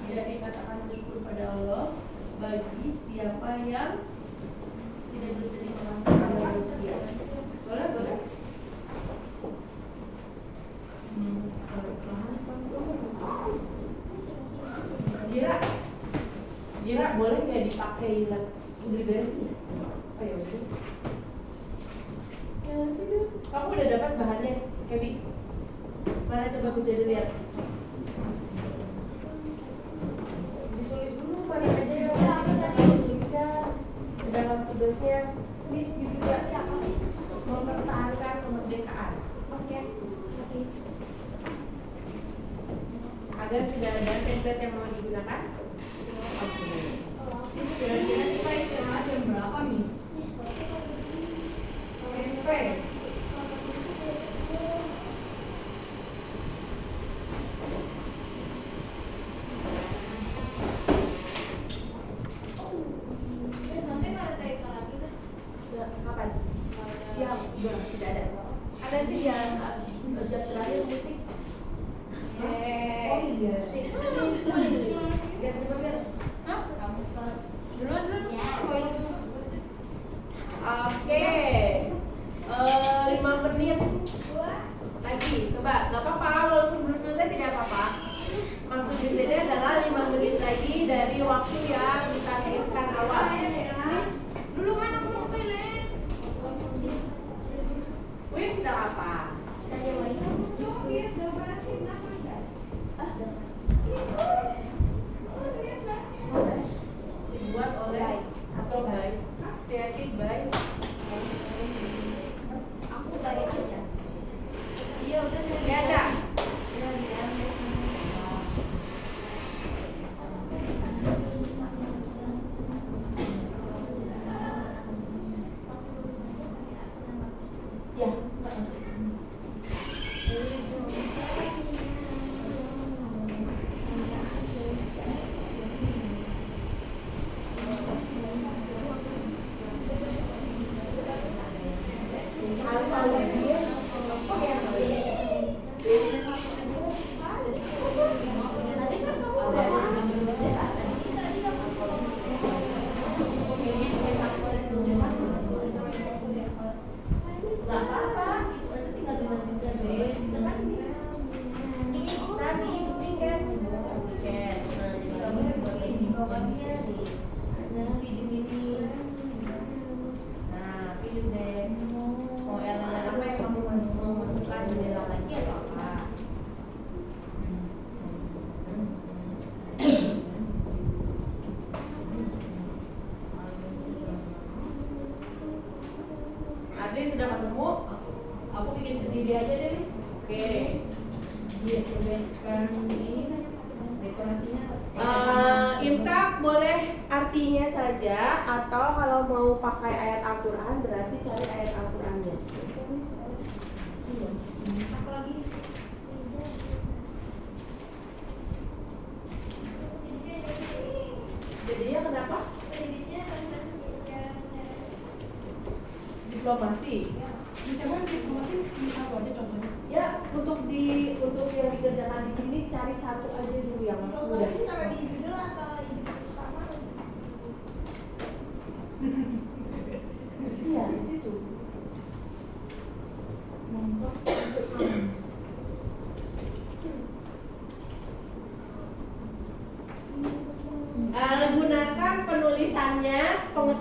Tidak dikatakan syukur pada Allah bagi siapa yang tidak bersedih melakukan manusia. Boleh? Gira boleh nggak dipakai udah beresin ya? Oh ya udah. Kamu udah dapat bahannya, Kebi? Mana coba bisa dilihat? Ditulis dulu mana aja yang dituliskan dalam tugasnya. Miss juga mempertahankan kemerdekaan. Oke, makasih. Agar sudah ada template yang mau digunakan. Kira-kira kita istirahat jam berapa nih? Sampai Kapan? Siap, tidak ada. Ada sih yang jam terakhir musik. Oh iya. Cepet. Hah? Duluan. Oke. 5 menit lagi. Coba, nggak apa-apa. Walaupun belum selesai tidak apa-apa. Maksud di sini adalah 5 menit lagi dari waktu yang ditargetkan awal. Dulu kan aku mau pilih. Wih, tidak apa. Dibuat oleh atau by created by Aku bayar aja. iya udah ya ada. Ya. Nggak apa-apa, itu tinggal dilanjutkan dulu. Ini bisa dibuktikan. Nah, jadi kamu buat ini bawahnya nih. Isi di sini. Nah, pilih deh. Mau elemen apa yang kamu mau masukkan jendela lagi atau apa? Adri sudah ketemu? Aku bikin sendiri aja deh, Miss. Oke. Iya, cobakan ini Mas. Dekorasinya. Imtak boleh artinya saja atau kalau mau pakai ayat Al-Quran berarti cari ayat Al-Qurannya. Aku lagi. Jadinya kenapa? Diplomasi. Bisa kan diplomasi bisa aku aja contohnya. Ya, untuk yang dikerjakan di sini cari satu aja dulu yang mudah. Taruh di judul atau di pertama? Iya, di situ. Monggo.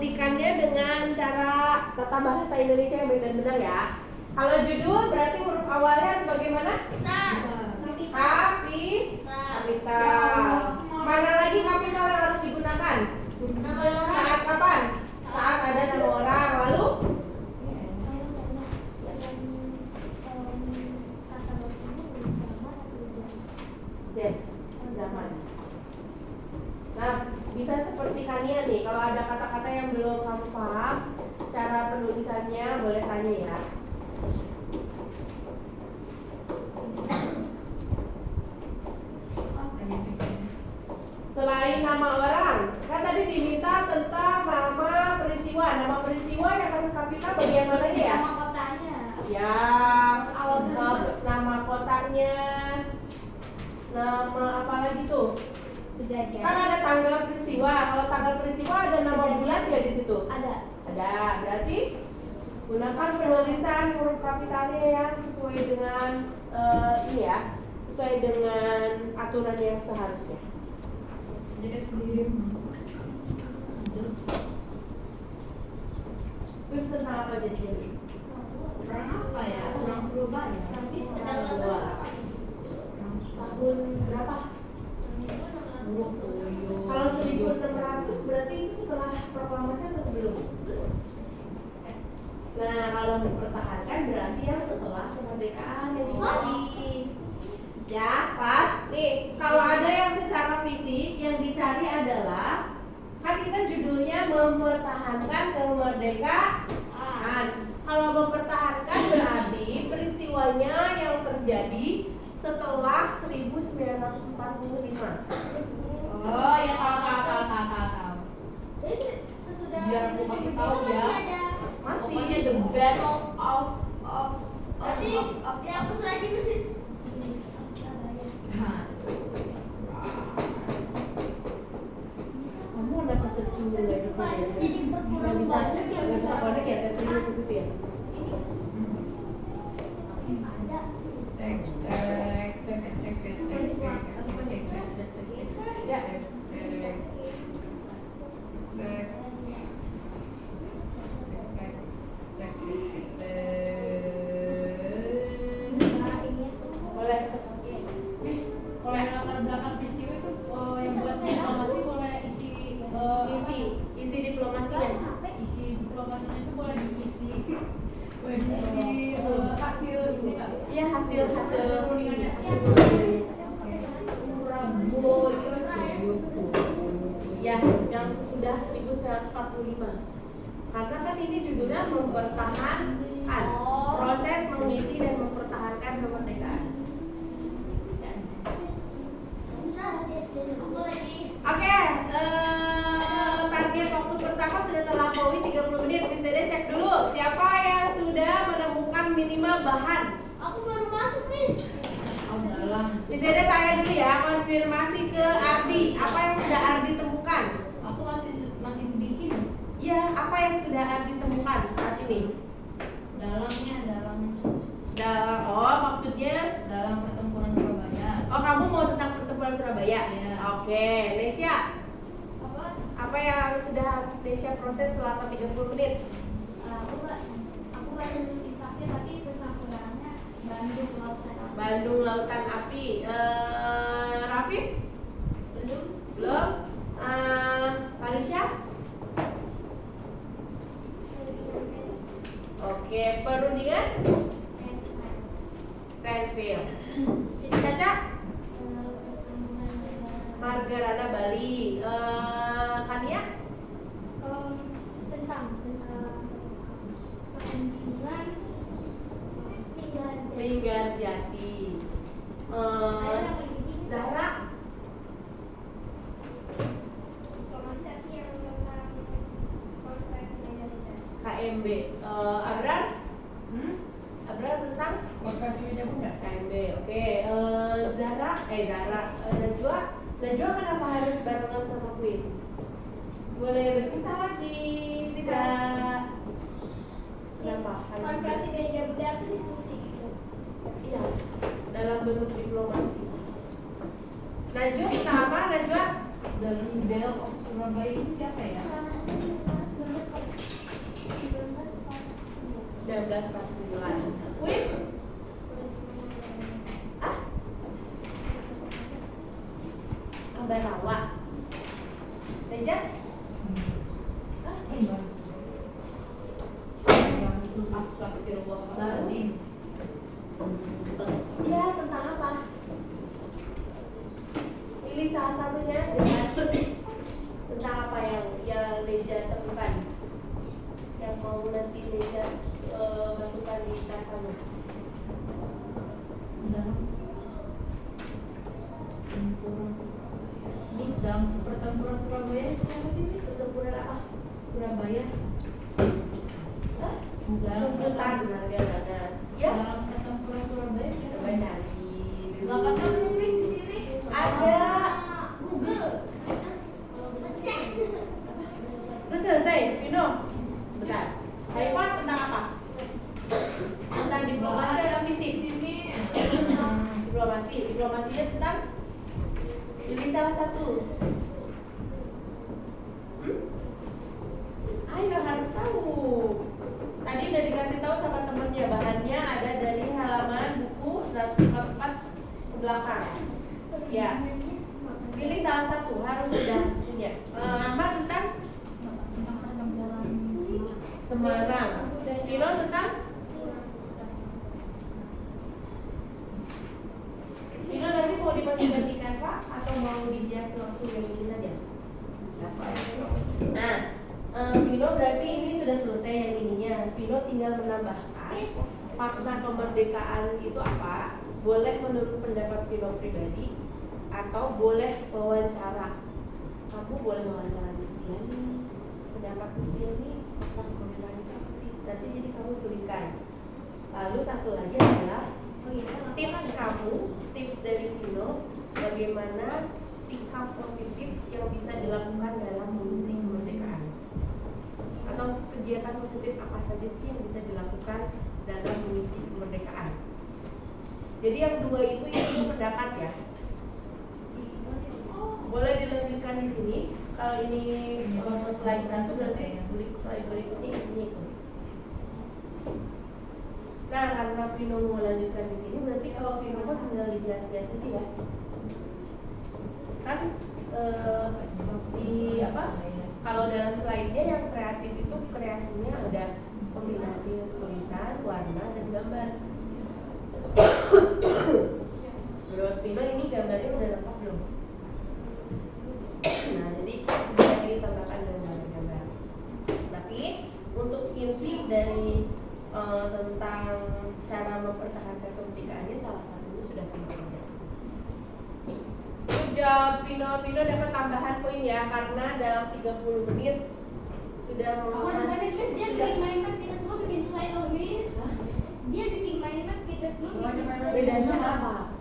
buktikannya dengan cara tata bahasa Indonesia yang benar-benar ya. Kalau judul berarti huruf awalnya bagaimana? Kapital. Mana lagi kapital yang harus digunakan? Saat kapan? Saat ada nama orang. Lalu? Zaman. Nah, bisa seperti Kania nih. Kalau ada kata-kata yang belum kamu paham, cara penulisannya boleh tanya ya. Selain nama orang, kan tadi diminta tentang nama peristiwa. Nama peristiwa yang harus kapital bagian mananya ya? Nama kotanya. Ya, nama kotanya. Nama apa lagi tuh? Kejadian. Kan ada tanggal peristiwa. Kalau tanggal peristiwa ada nama bulan nggak di situ? Ada. Ada. Berarti gunakan penulisan huruf kapitalnya yang sesuai dengan ini ya, sesuai dengan aturan yang seharusnya. Jadi sendiri. Film tentang apa jadi? Orang apa ya? Orang berubah ya. Dua. Tahun berapa? Kalau 1600 berarti itu setelah proklamasi atau sebelum? Nah, kalau mempertahankan berarti yang setelah kemerdekaan yang dicari. Ya, pas. Nih, kalau ada yang secara fisik yang dicari adalah, kan kita judulnya mempertahankan kemerdekaan. Kalau mempertahankan berarti peristiwanya yang terjadi setelah 1945. Oh ya, tahu. Sesudah Biar aku kasih tahu itu ya. masih ada. Masih. Pokoknya the battle of Berarti dihapus lagi masih. Kamu udah searching dulu ya di sini. Nggak bisa connect ya, tapi ke situ ya. Boleh. Kalau yang latar belakang peristiwa itu yang buat diplomasi boleh isi Isi diplomasinya. isi diplomasinya itu boleh diisi hasil ini nggak? Iya, hasil perundingannya. Ya, yang sesudah 1945. Karena kan ini judulnya mempertahankan, proses mengisi dan mempertahankan kemerdekaan. Ya. Oke, target waktu pertama sudah terlampaui 30 menit. Miss Dede cek dulu siapa yang sudah menemukan minimal bahan. Aku baru masuk, Miss. Miss Dede tanya dulu ya, konfirmasi ke Ardi. Apa yang sudah Ardi temukan? Aku masih bikin Ya, apa yang sudah Ardi temukan saat ini? dalamnya Oh, maksudnya? dalam pertempuran Surabaya. Oh, kamu mau tentang pertempuran Surabaya? Iya. Oke, Nesya. Apa? Apa yang sudah Nesya proses selama 30 menit? Aku baru nulis pakai tapi pertempurannya Bandung Lautan. Bandung Lautan Api. Rafif? Belum? Falisya? Oke, perundingan? Renville. Caca? Margarana Bali. Kania? Tentang perundingan Linggarjati. Zahra? KMB. Abrar? Abrar tentang Operasi Medan Bunda. KMB. Oke. Zahra? Najwa kenapa harus barengan sama Queen? Boleh berpisah lagi? Tidak. Kenapa? Konferensi meja Bunda itu diskusi gitu. Iya, dalam bentuk diplomasi. Najwa sama Najwa? The Rebel of Surabaya ini siapa ya? 1949. Wih. Ah? Ambarawa. Rejat? Ah, ini. Astagfirullahaladzim. Ya, tentang apa? Pilih salah satunya aja. Tentang apa yang Leja temukan? Yang mau nanti Leja masukkan di tas kamu. Miss, dalam pertempuran Surabaya siapa sih, Miss? Pertempuran apa? Surabaya. Hah? Dalam Tuntutan nanti ada. Ya? dalam pertempuran Surabaya siapa? Coba cari. Gak ketemu, Miss, di sini. Ada. Google. Udah selesai, Vino. Bentar. Haifat tentang apa? Tentang diplomasi atau fisik? Sini. Diplomasinya tentang pilih salah satu. Ayo harus tahu. Tadi udah dikasih tahu sama temennya, bahannya ada dari halaman buku 144 ke belakang. Ya, pilih salah satu, harus sudah punya. Apa tentang Tentang pertempuran Semarang? Vino tentang Vino nanti mau dibagi-bagikan Pak atau mau dihias langsung yang ini saja? Nah, Vino berarti ini sudah selesai yang ininya. Vino tinggal menambahkan makna kemerdekaan itu apa? Boleh menurut pendapat Vino pribadi atau boleh wawancara. Kamu boleh wawancara Kristiani. Pendapat Kristiani makna kemerdekaan itu apa sih? Nanti jadi kamu tuliskan. Lalu satu lagi adalah tips kamu, tips dari Vino bagaimana sikap positif yang bisa dilakukan dalam mengisi kemerdekaan, atau kegiatan positif apa saja sih yang bisa dilakukan dalam mengisi kemerdekaan. Jadi yang dua itu pendapat ya. Boleh dilanjutkan di sini. Kalau ini slide 1 berarti slide berikutnya isinya itu. Nah, karena Vino mau lanjutkan di sini, berarti kalau Vino mah tinggal dihias saja ya. Kan di apa? Kalau dalam slide-nya yang kreatif itu kreasinya ada kombinasi tulisan, warna, dan gambar. Menurut Vino ini gambarnya udah lengkap belum? Nah, jadi bisa ditambahkan dengan gambar. Tapi untuk inti dari tentang cara mempertahankan kemerdekaannya salah satunya sudah Vino kerja. Good job Vino dapat tambahan poin ya karena dalam 30 menit sudah Miss, dia bikin mind map kita semua bikin slide loh, Miss. Dia bikin mind map kita semua bikin slide. bedanya apa?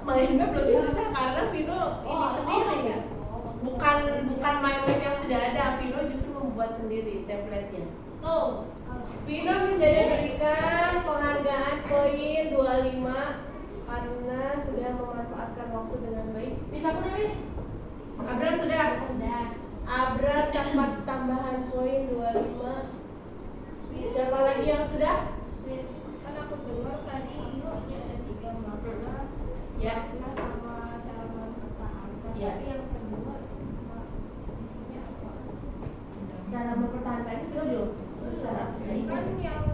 Mind map lebih susah karena Vino ini sendiri. Bukan mind map yang sudah ada, Vino justru membuat sendiri template-nya. Tuh. Vino bisa diberikan penghargaan poin 25 karena sudah memanfaatkan waktu dengan baik. Miss aku nih, Miss. Abram sudah? Udah. Abram dapat tambahan poin 25. Siapa lagi yang sudah? Miss, kan aku dengar tadi isinya ada 3 makna. Ya. Makna sama cara mempertahankan. Ya. Tapi yang kedua isinya apa? Cara mempertahankan ini sudah belum? Cara. Nah, itu. Kan yang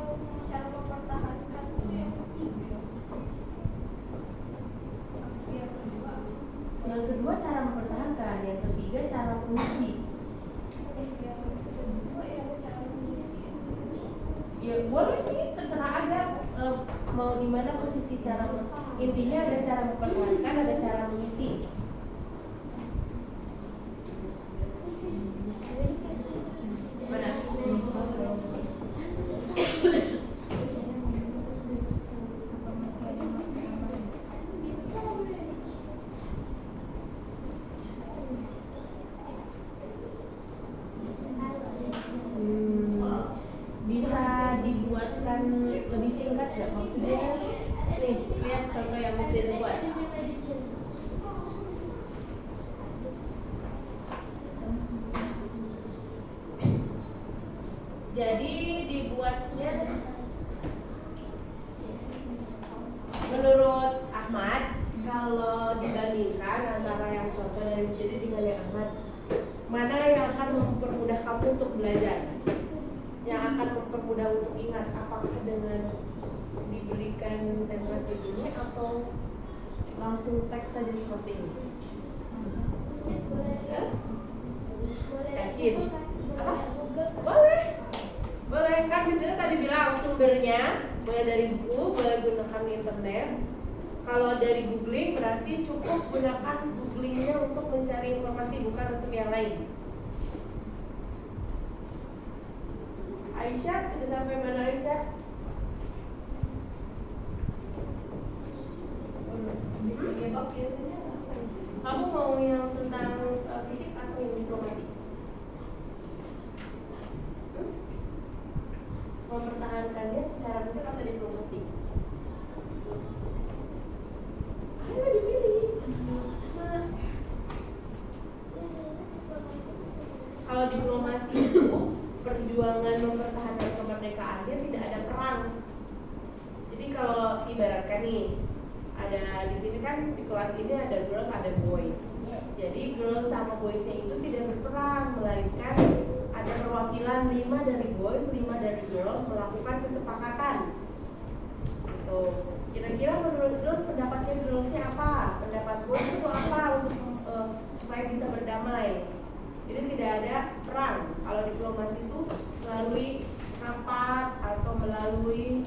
cara mempertahankan itu yang ketiga. Yang kedua. Yang kedua cara mempertahankan, yang ketiga cara mengisi. Yang kedua yang cara mengisi. Ya boleh sih, terserah aja mau di mana posisi cara intinya ada cara mempertahankan, ada cara mengisi. Mana? Bisa dibuatkan lebih singkat nggak maksudnya? Nih, lihat contoh yang mesti dibuat. Jadi dibuat ya. Menurut Ahmad, kalau dibandingkan antara yang contoh dari jadi dengan yang Ahmad, mana yang akan mempermudah kamu untuk belajar? Yang akan mempermudah untuk ingat, apakah dengan diberikan template begini atau langsung teks saja seperti ini? Miss, boleh Yakin? Google kan? Apa? Google kan? Boleh. Boleh, kan di sini tadi bilang sumbernya boleh dari buku, boleh gunakan internet. Kalau dari googling berarti cukup gunakan googlingnya untuk mencari informasi, bukan untuk yang lain. Aisyah, sudah sampai mana Aisyah? Sebagai bab biasanya apa? Kamu mau yang tentang fisik atau yang diplomasi? Mempertahankannya secara fisik atau diplomasi? Ayo dipilih. Kalau diplomasi itu perjuangan mempertahankan kemerdekaannya tidak ada perang. Jadi kalau ibaratkan nih, ada di sini kan di kelas ini ada girls, ada boys. Jadi girls sama boysnya itu tidak berperang, melainkan ada perwakilan 5 dari boys, 5 dari girls melakukan kesepakatan. Gitu. Kira-kira menurut girls pendapatnya girlsnya apa? Pendapat boys itu apa untuk supaya bisa berdamai? Jadi tidak ada perang. Kalau diplomasi itu melalui rapat atau melalui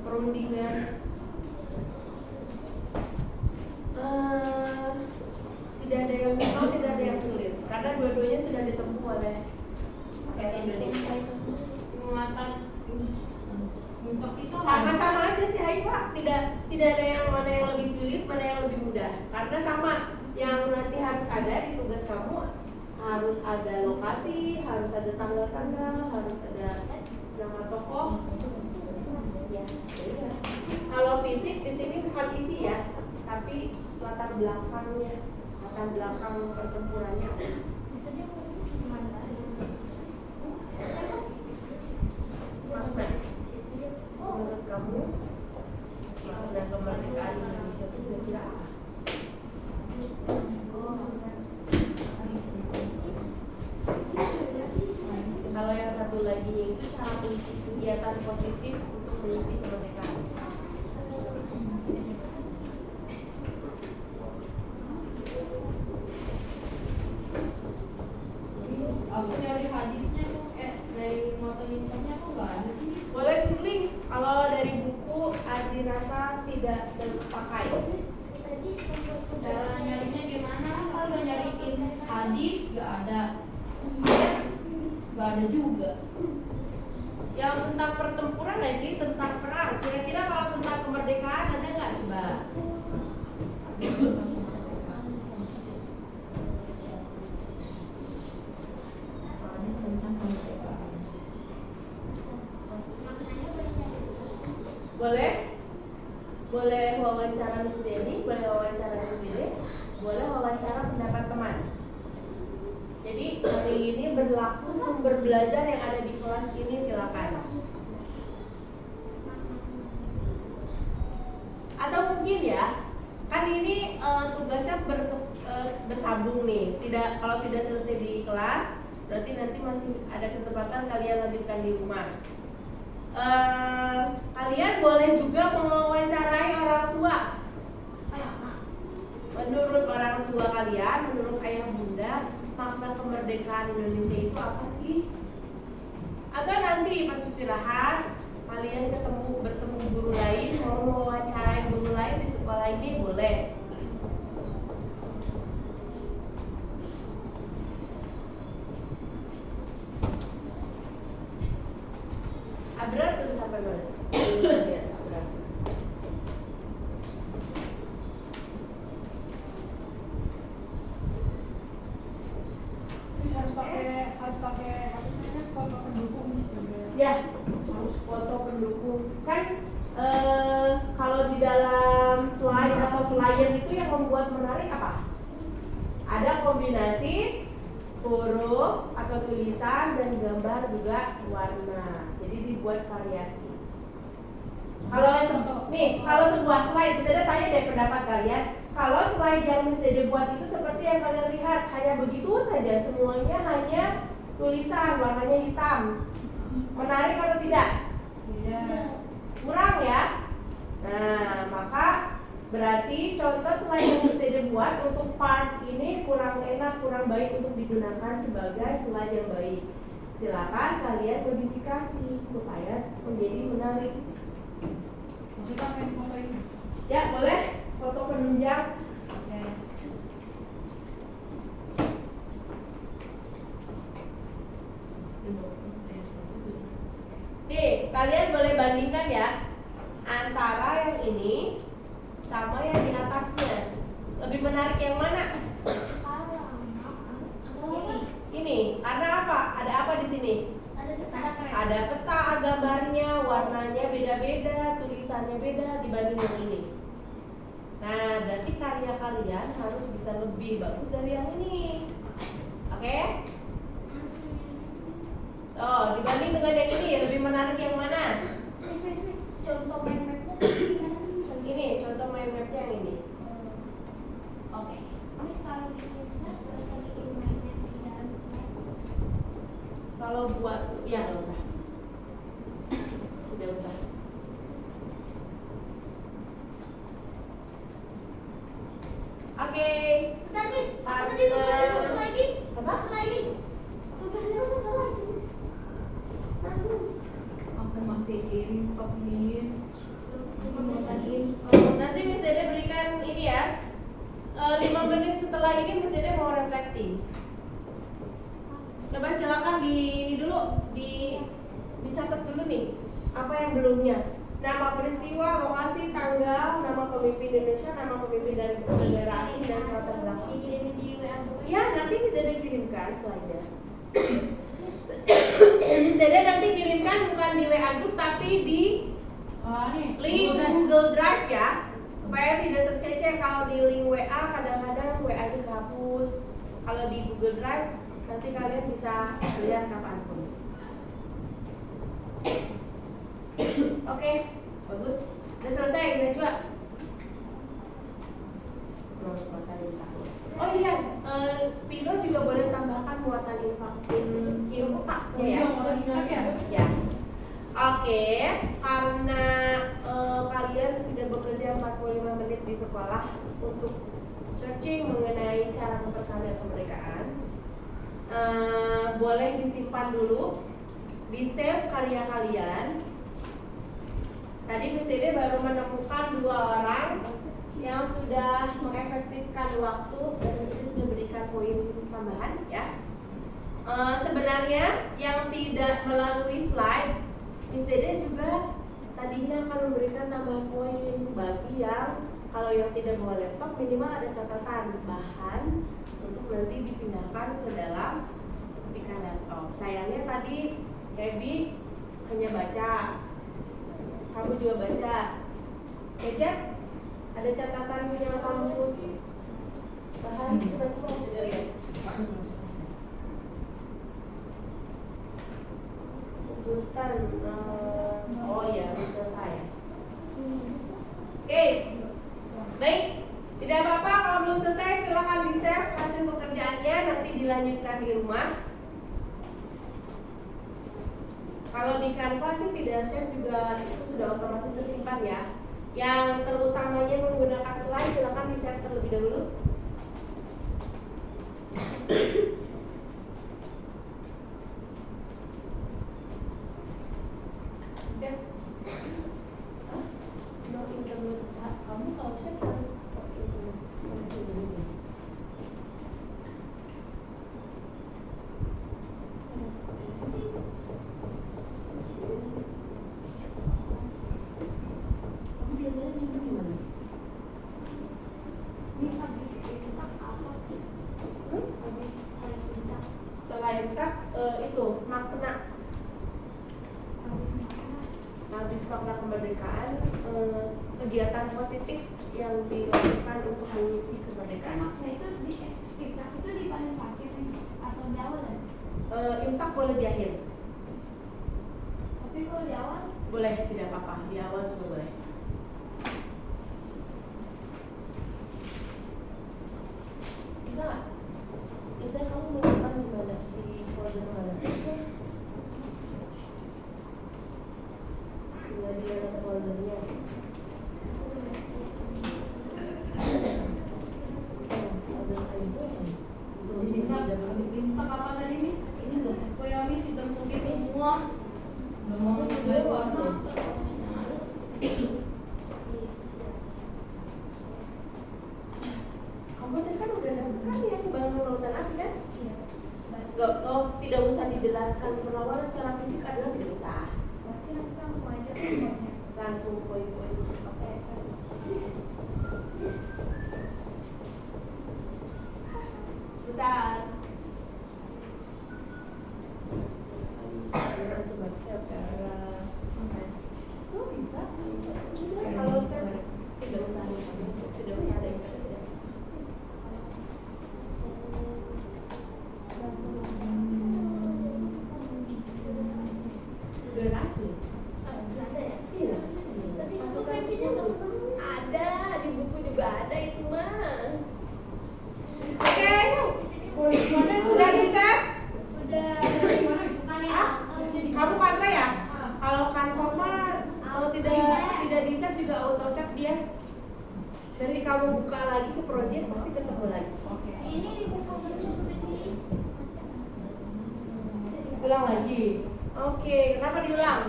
perundingan. Tidak ada yang mudah, tidak ada yang sulit karena dua-duanya sudah ditempuh oleh rakyat Indonesia. Penguatan untuk itu Sama-sama aja sih Haifa, tidak ada yang mana yang lebih sulit, mana yang lebih mudah. Karena sama, yang nanti harus ada di tugas kamu harus ada lokasi, harus ada tanggal-tanggal, harus ada nama tokoh. Ya, beda. Kalau fisik di sini bukan isi ya, tapi latar belakangnya, latar belakang pertempurannya. Makna. Menurut kamu makna kemerdekaan Indonesia itu kira-kira apa? Kalau yang satu lagi itu cara mengisi kegiatan positif untuk mengisi kemerdekaan. aku dari hadisnya tuh dari noten infonya tuh nggak ada sih. Boleh googling, kalau dari buku dirasa tidak terpakai. Cara nyarinya gimana? Kalau nyariin hadis nggak ada, nggak ada juga. Yang tentang pertempuran lagi, tentang perang. Kira-kira kalau tentang kemerdekaan ada nggak coba? Boleh wawancara sendiri, boleh wawancara sendiri, boleh wawancara pendapat teman. Jadi hari ini berlaku sumber belajar yang ada di kelas ini, silakan. Atau mungkin ya, kan ini tugasnya bersambung nih. Kalau tidak selesai di kelas, berarti nanti masih ada kesempatan kalian lanjutkan di rumah. Kalian boleh juga mewawancarai orang tua. Menurut orang tua kalian, menurut ayah bunda, makna kemerdekaan Indonesia itu apa sih? Atau nanti pas istirahat kalian bertemu guru lain, mau mewawancarai guru lain di sekolah ini boleh. Abrar udah sampai mana? Lihat Abrar. Terus harus pakai apa namanya, foto pendukung juga. Ya, harus foto pendukung. Kan kalau di dalam slide atau flyer itu yang membuat menarik apa? Ada kombinasi huruf atau tulisan dan gambar juga warna. Jadi jadi dibuat variasi. Kalau sebuah slide, Miss Dede tanya deh pendapat kalian. Kalau slide yang Miss Dede buat itu seperti yang kalian lihat, hanya begitu saja, semuanya hanya tulisan warnanya hitam. Menarik atau tidak? Tidak. Kurang ya? Nah, maka berarti contoh slide yang Miss Dede buat untuk part ini kurang enak, kurang baik untuk digunakan sebagai slide yang baik. Silakan kalian modifikasi supaya menjadi menarik. Kita main foto ini. Ya, boleh foto penunjang. Oke. Nih, kalian boleh bandingkan ya antara yang ini sama yang di atasnya. Lebih menarik yang mana? Ini. Karena apa? Ada apa di sini? Ada peta gambarnya, warnanya beda-beda, tulisannya beda dibanding yang ini. Nah, berarti karya kalian harus bisa lebih bagus dari yang ini. Oke? Oh, dibanding dengan yang ini lebih menarik yang mana? Contoh mind mapnya Ini, contoh mind mapnya yang ini. Oke. Miss kalau bikin slide, gak usah bikin mind map di dalam slide. Kalau buat, ya nggak usah. Tidak usah. Oke. Bentar, Miss. Apa tadi tuh? Satu lagi. Apa? Satu lagi. Satu lagi. Aku matiin kopin. Nanti Miss Dede berikan ini ya. 5 menit setelah ini Miss Dede mau refleksi. Coba silakan di ini dulu, dicatat dulu nih apa yang belumnya. Nama peristiwa, lokasi, tanggal, nama pemimpin Indonesia, nama pemimpin dari negara asing dan latar belakang. Dikirimin di WA gue. Ya, nanti Miss Dede kirimkan slide-nya. Miss Dede nanti kirimkan bukan di WA group tapi di Nih. link Google Drive ya, supaya tidak tercecer. Kalau di link WA kadang-kadang WA-nya kehapus. Kalau di Google Drive nanti kalian bisa lihat kapanpun. Oke, bagus. Udah selesai, Najwa. Oh iya, Pino juga boleh tambahkan muatan infaknya ya. Ya. Oke, karena kalian sudah bekerja 45 menit di sekolah untuk searching mengenai cara memperkaya kemerdekaan, boleh disimpan dulu, di save karya kalian. Tadi Miss Dede baru menemukan 2 orang yang sudah mengefektifkan waktu dan Miss Dede sudah berikan poin tambahan ya. Sebenarnya yang tidak melalui slide, Miss Dede juga tadinya akan memberikan tambahan poin bagi yang kalau yang tidak bawa laptop minimal ada catatan bahan untuk nanti dipindahkan ke dalam ketikan laptop. Sayangnya tadi Ebi hanya baca, kamu juga baca. Ejek, ada catatan punya kamu bahan tuntutan. Oh ya, selesai. Oke, baik. Tidak apa-apa kalau belum selesai, silakan di save hasil pekerjaannya, nanti dilanjutkan di rumah. Kalau di Canva sih tidak save juga, itu sudah otomatis tersimpan ya. Yang terutamanya menggunakan slide, silakan di save terlebih dahulu. Save. Hah? No internet. Kamu kalau save harus pakai internet. Biasanya di gimana? Ini habis kita apa? Habis saya minta. Setelah MTAK itu makna habis makna kemerdekaan, kegiatan positif yang dilakukan untuk mengisi kemerdekaan. Makna itu di kita itu di paling akhir atau di awal ya? Imtak boleh di akhir. Tapi kalau di awal Boleh, tidak apa-apa. Di awal juga boleh. Bisa nggak? Bisa kamu menyimpan di mana? Di folder mana? Tinggal di dalam foldernya. Habis minta kapan tadi Miss? Ini tuh, kok ya Miss hitam putih semua. Nggak mau nyobain warna. Kamu tadi kan udah dapet kan ya Bangun Lautan Api kan? Nggak, oh, tidak usah dijelaskan perlawanan secara fisik adalah tidak usah. berarti nanti langsung aja keluarnya. Langsung poin-poin. Oke. Bentar. Bisa, coba save cara. Oh bisa. Kalau save tidak usah tidak usah ada internet. Durasi. Ada ya? Iya. Tapi Masuk supervisinya ke tuh ada di buku juga ada itu mah. Oke. Sudah di save? udah Gimana Miss? bukan ya? Ah, kamu Canva ya? Kalau Canva mah kalau tidak di save juga auto save dia. Nanti kamu buka lagi ke project pasti ketemu lagi. Oke. Ini di buku mesin tulis. Ulang lagi. Oke, kenapa diulang?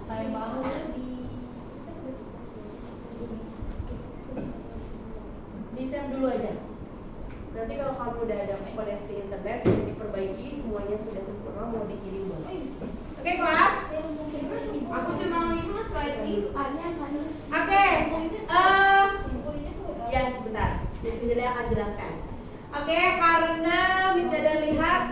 Sayang banget. Di save dulu aja. Nanti kalau kamu udah ada koneksi internet sudah diperbaiki, semuanya sudah sempurna mau dikirim boleh. Oke kelas? Aku cuma 5 slide ini. Oke. Ya sebentar. Jadi akan jelaskan. Oke, karena Miss Dada lihat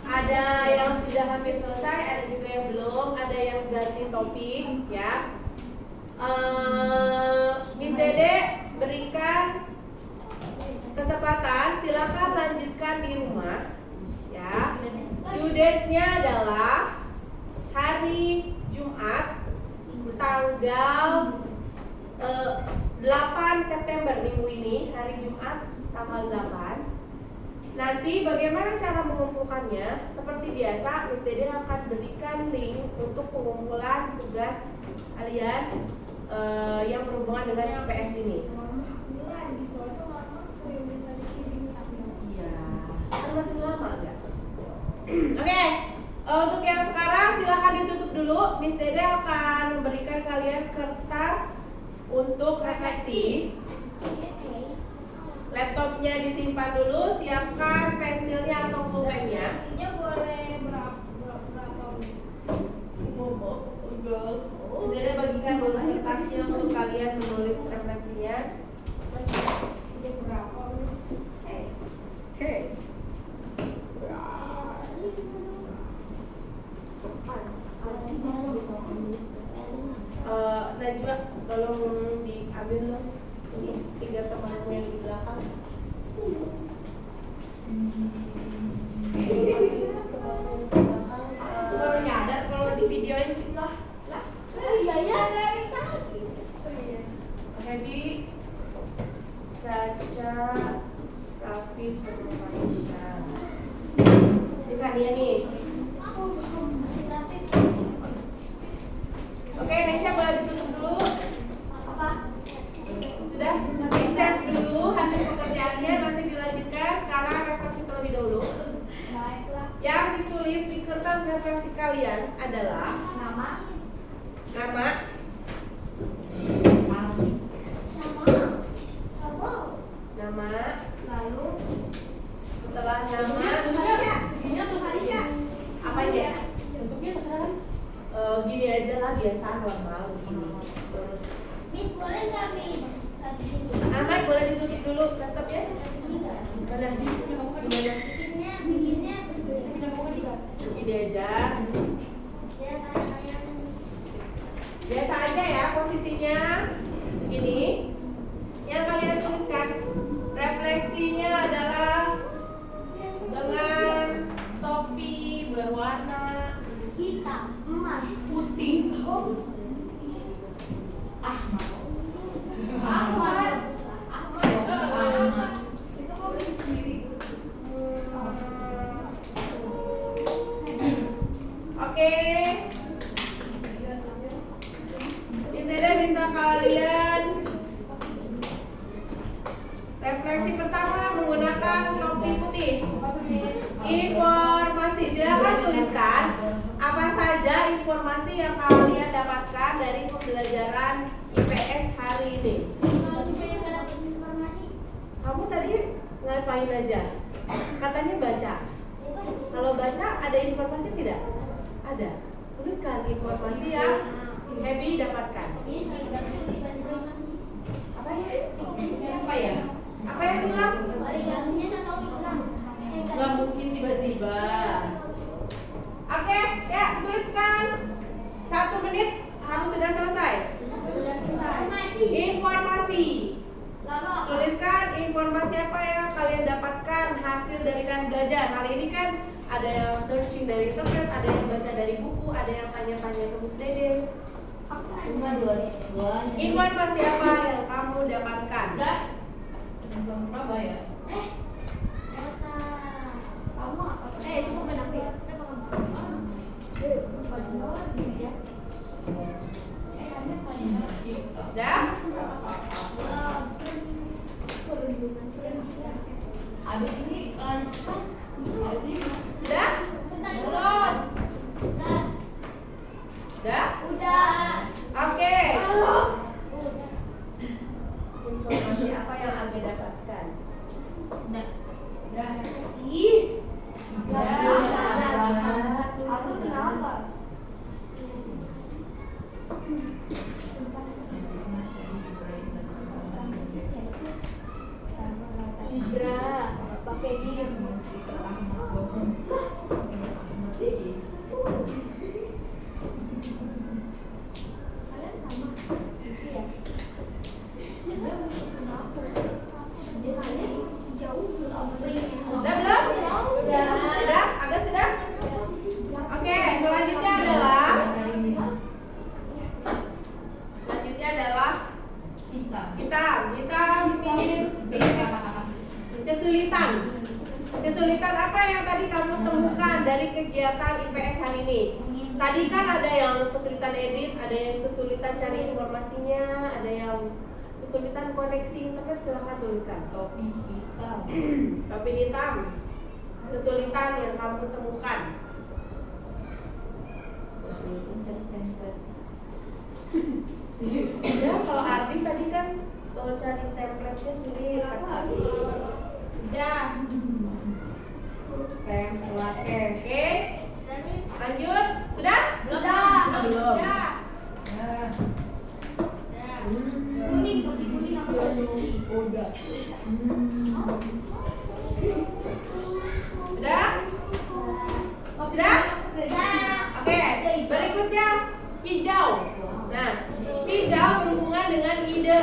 ada yang sudah hampir selesai, ada juga yang belum, ada yang ganti topik, ya. Miss Dede berikan kesempatan, silakan lanjutkan di rumah, ya. Due date-nya adalah hari Jumat, tanggal 8 September minggu ini, hari Jumat tanggal 8. Nanti bagaimana cara mengumpulkannya? Seperti biasa, Miss Dede akan berikan link untuk pengumpulan tugas kalian yang berhubungan dengan IPS ini. Iya, kan masih lama enggak? Oke, untuk yang sekarang silahkan ditutup dulu. Miss Dede akan memberikan kalian kertas untuk refleksi. Laptopnya disimpan dulu, siapkan pensilnya atau pulpennya. Isinya boleh berapa? Miss Dede bagikan dulu kertasnya untuk kalian menulis refleksinya. Isinya berapa? Hey. Najwa, tolong diambil dong 3 temanmu yang di belakang. Aku baru nyadar kalau di videoin kita. Iya ya dari tadi. Happy, Caca, Raffi, sama Manisha. Dekat dia nih. Oke, Nesha boleh ditutup dulu. Apa? Sudah, di-save dulu hasil pekerjaannya, nanti dilanjutkan. Sekarang refleksi terlebih dahulu. Baiklah. Yang ditulis di kertas refleksi kalian adalah Nama. nama, nama, Lalu. setelah nama, Bentuknya tuh Harisha. apa ya? Bentuknya terserah. Gini aja lah, biasa normal gini. Terus, Miss boleh nggak Miss? Ahmad boleh ditutup dulu laptopnya? Mana? Gimana? Bikinnya. Gini aja. Ya kayak Biasa aja ya posisinya. Begini. Yang kalian tuliskan refleksinya adalah dengan Hitam. Emas. Putih. Ahmad. Ahmad. Ahmad. Itu kok bisa sendiri. Oke. Intenda minta kalian refleksi pertama menggunakan topi putih. Informasi, silakan tuliskan apa saja informasi yang kalian dapatkan dari pembelajaran IPS hari ini. Kamu tadi ngapain aja? Katanya baca. Kalau baca ada informasi tidak? Ada. Tuliskan informasi yang Happy dapatkan. Apa ya? Apa ya? Apa yang hilang? Origaminya saya tahu hilang. Nggak mungkin tiba-tiba. Oke, ya tuliskan. 1 menit harus sudah selesai. Informasi. Tuliskan informasi apa yang kalian dapatkan hasil dari kalian belajar. Kali ini kan ada yang searching dari internet, ada yang baca dari buku, ada yang tanya-tanya ke Miss Dede. Cuma dua. Informasi apa yang kamu dapatkan? Udah. Belum Surabaya. Kamu apa? Itu bukan aku ya. Udah? Abis ini lanjutkan. Sudah? Belum. Udah? Udah. Oke. Udah. Informasi apa yang Abi dapatkan? Udah. Ih. Aku kenapa? Ibra. Pakai dia. Kalian sama. Iya. Kalian jauh belum. Sudah belum? Sudah? Agak sudah? Oke, selanjutnya adalah kita kesulitan. Kesulitan apa yang tadi kamu temukan dari kegiatan IPS hari ini? Tadi kan ada yang kesulitan edit, ada yang kesulitan cari informasinya, ada yang kesulitan koneksi internet. Silahkan tuliskan. Topi hitam. Topi hitam. Kesulitan yang kamu temukan. Ya, kalau Ardi tadi kan cari template-nya sulit. Udah. Oke, lanjut. Sudah? Udah. Belum. Udah. Kuning, kopi kuning apa? Udah. Sudah? Sudah? Oke, berikutnya hijau. Nah, hijau berhubungan dengan ide.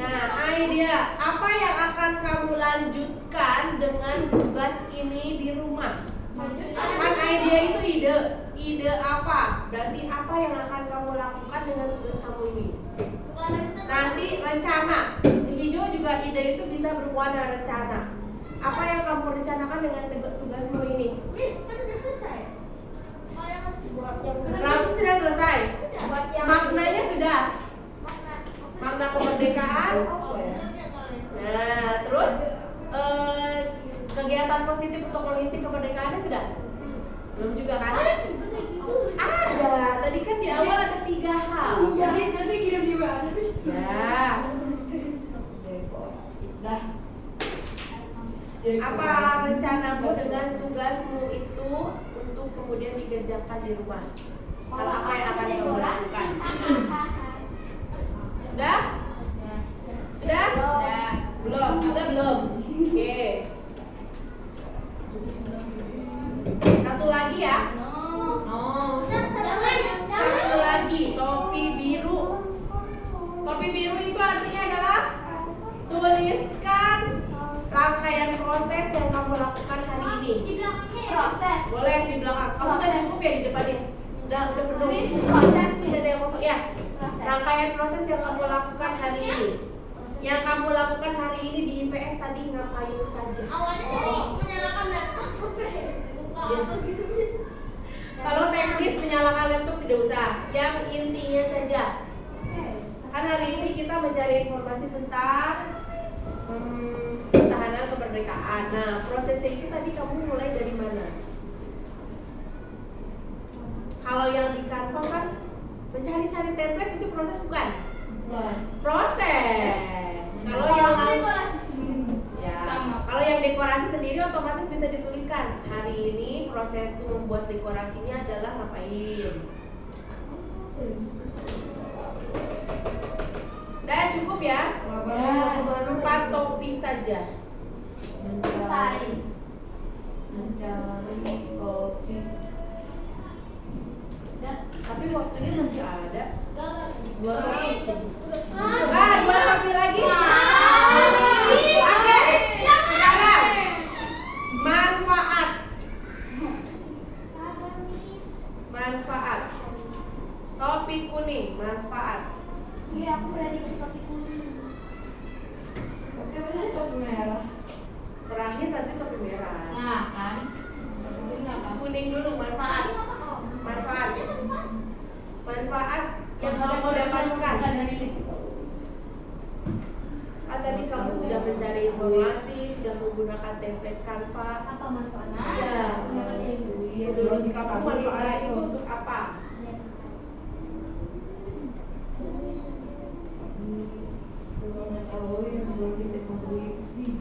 Nah, idea apa yang akan kamu lanjutkan dengan tugas ini di rumah? Kan idea itu ide. Ide apa? Berarti apa yang akan kamu lakukan dengan tugas kamu ini? Nanti rencana. Hijau juga ide itu bisa berwarna rencana. Apa yang kamu rencanakan dengan tugasmu ini? Kamu sudah selesai. Maknanya sudah. Makna kemerdekaan. Nah, terus kegiatan positif untuk mengisi kemerdekaannya sudah? Belum juga kan? Ada. Tadi kan di awal ada 3 hal. Nanti kirim di WA. Ya. Dah. Apa rencanamu dengan tugasmu itu untuk kemudian dikerjakan di rumah? Hal apa yang akan kamu lakukan? Sudah? Sudah? Belum? Ada belum? Oke. Satu lagi ya. Satu lagi, topi biru. Topi biru itu artinya adalah tuliskan rangkaian proses yang kamu lakukan hari ini. Di belakangnya ya proses. Boleh di belakang. Kamu tadi ya di depannya. Udah penuh. Miss, proses, Miss. Tidak ada yang kosong ya. Rangkaian proses yang kamu lakukan hari ini. Yang kamu lakukan hari ini di IPS tadi ngapain saja? Awalnya dari menyalakan laptop sampai buka apa gitu, Miss. Kalau teknis menyalakan laptop tidak usah. Yang intinya saja. Kan hari ini kita mencari informasi tentang pertahanan kemerdekaan. Nah, prosesnya itu tadi kamu mulai dari mana? Kalau yang di Canva kan mencari-cari template itu proses bukan? Proses. Kalau yang dekorasi sendiri. ya, kalau yang dekorasi sendiri otomatis bisa dituliskan. Hari ini prosesku membuat dekorasinya adalah ngapain? Dan cukup ya. 4 topi saja. Selesai. Mencari kopi. Tapi waktunya masih ada. Gagal. 2 topi. 2 topi lagi. Oke. Sekarang manfaat. Manfaat. Topi kuning, manfaat. Iya, aku prediksi topi kuning. Oke, benar topi merah. Terakhir nanti topi merah. Nah, kan. Topi apa? Kuning dulu, manfaat. Tadi apa? Oh. Manfaat. Tadi apa? Manfaat yang sudah kau dapatkan. Tadi kamu sudah mencari informasi, sudah menggunakan template Canva. Apa manfaatnya? Ya. Menurut kamu manfaat itu untuk apa?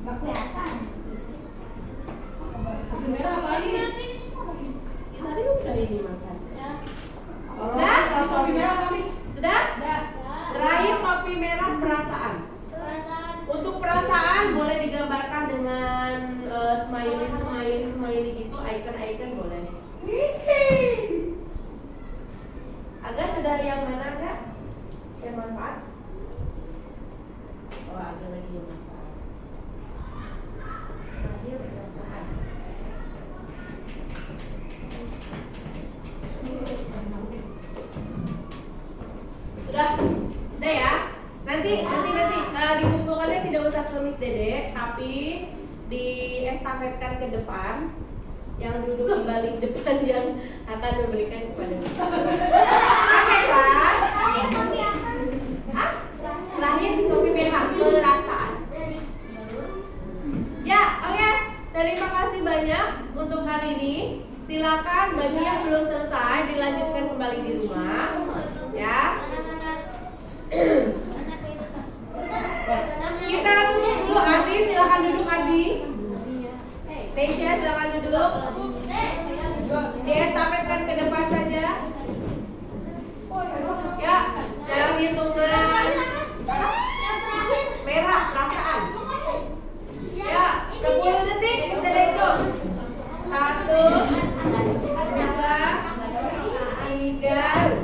Gak kelihatan. Topi merah apa lagi? Ya, tadi udah ini makan. Ya. Dah? Topi merah apa, Miss? Sudah? Dah. Terakhir topi merah perasaan. Perasaan. Untuk perasaan boleh digambarkan dengan smiley gitu, icon boleh. Agak sudah yang mana Kak? Yang manfaat? Oh, agak lagi yang manfaat. Terakhir perasaan. Udah ya. Nanti dikumpulkannya tidak usah ke Miss Dede, tapi diestafetkan ke depan. Yang duduk di balik depan yang akan memberikan kepada Miss. Oke, kelas. Hah? Terakhir topi merah, perasaan. Ya, oke. Terima kasih banyak untuk hari ini. Silakan bagi yang belum selesai dilanjutkan kembali di rumah. Ya. Kita tutup dulu. Adi, silakan duduk Adi. Tasya, silakan duduk. Diestafetkan ke depan saja. Ya, dalam hitungan merah perasaan. Ya, 10 detik bisa deh itu. 1, 2, 3, 4,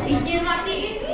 Izin matiin.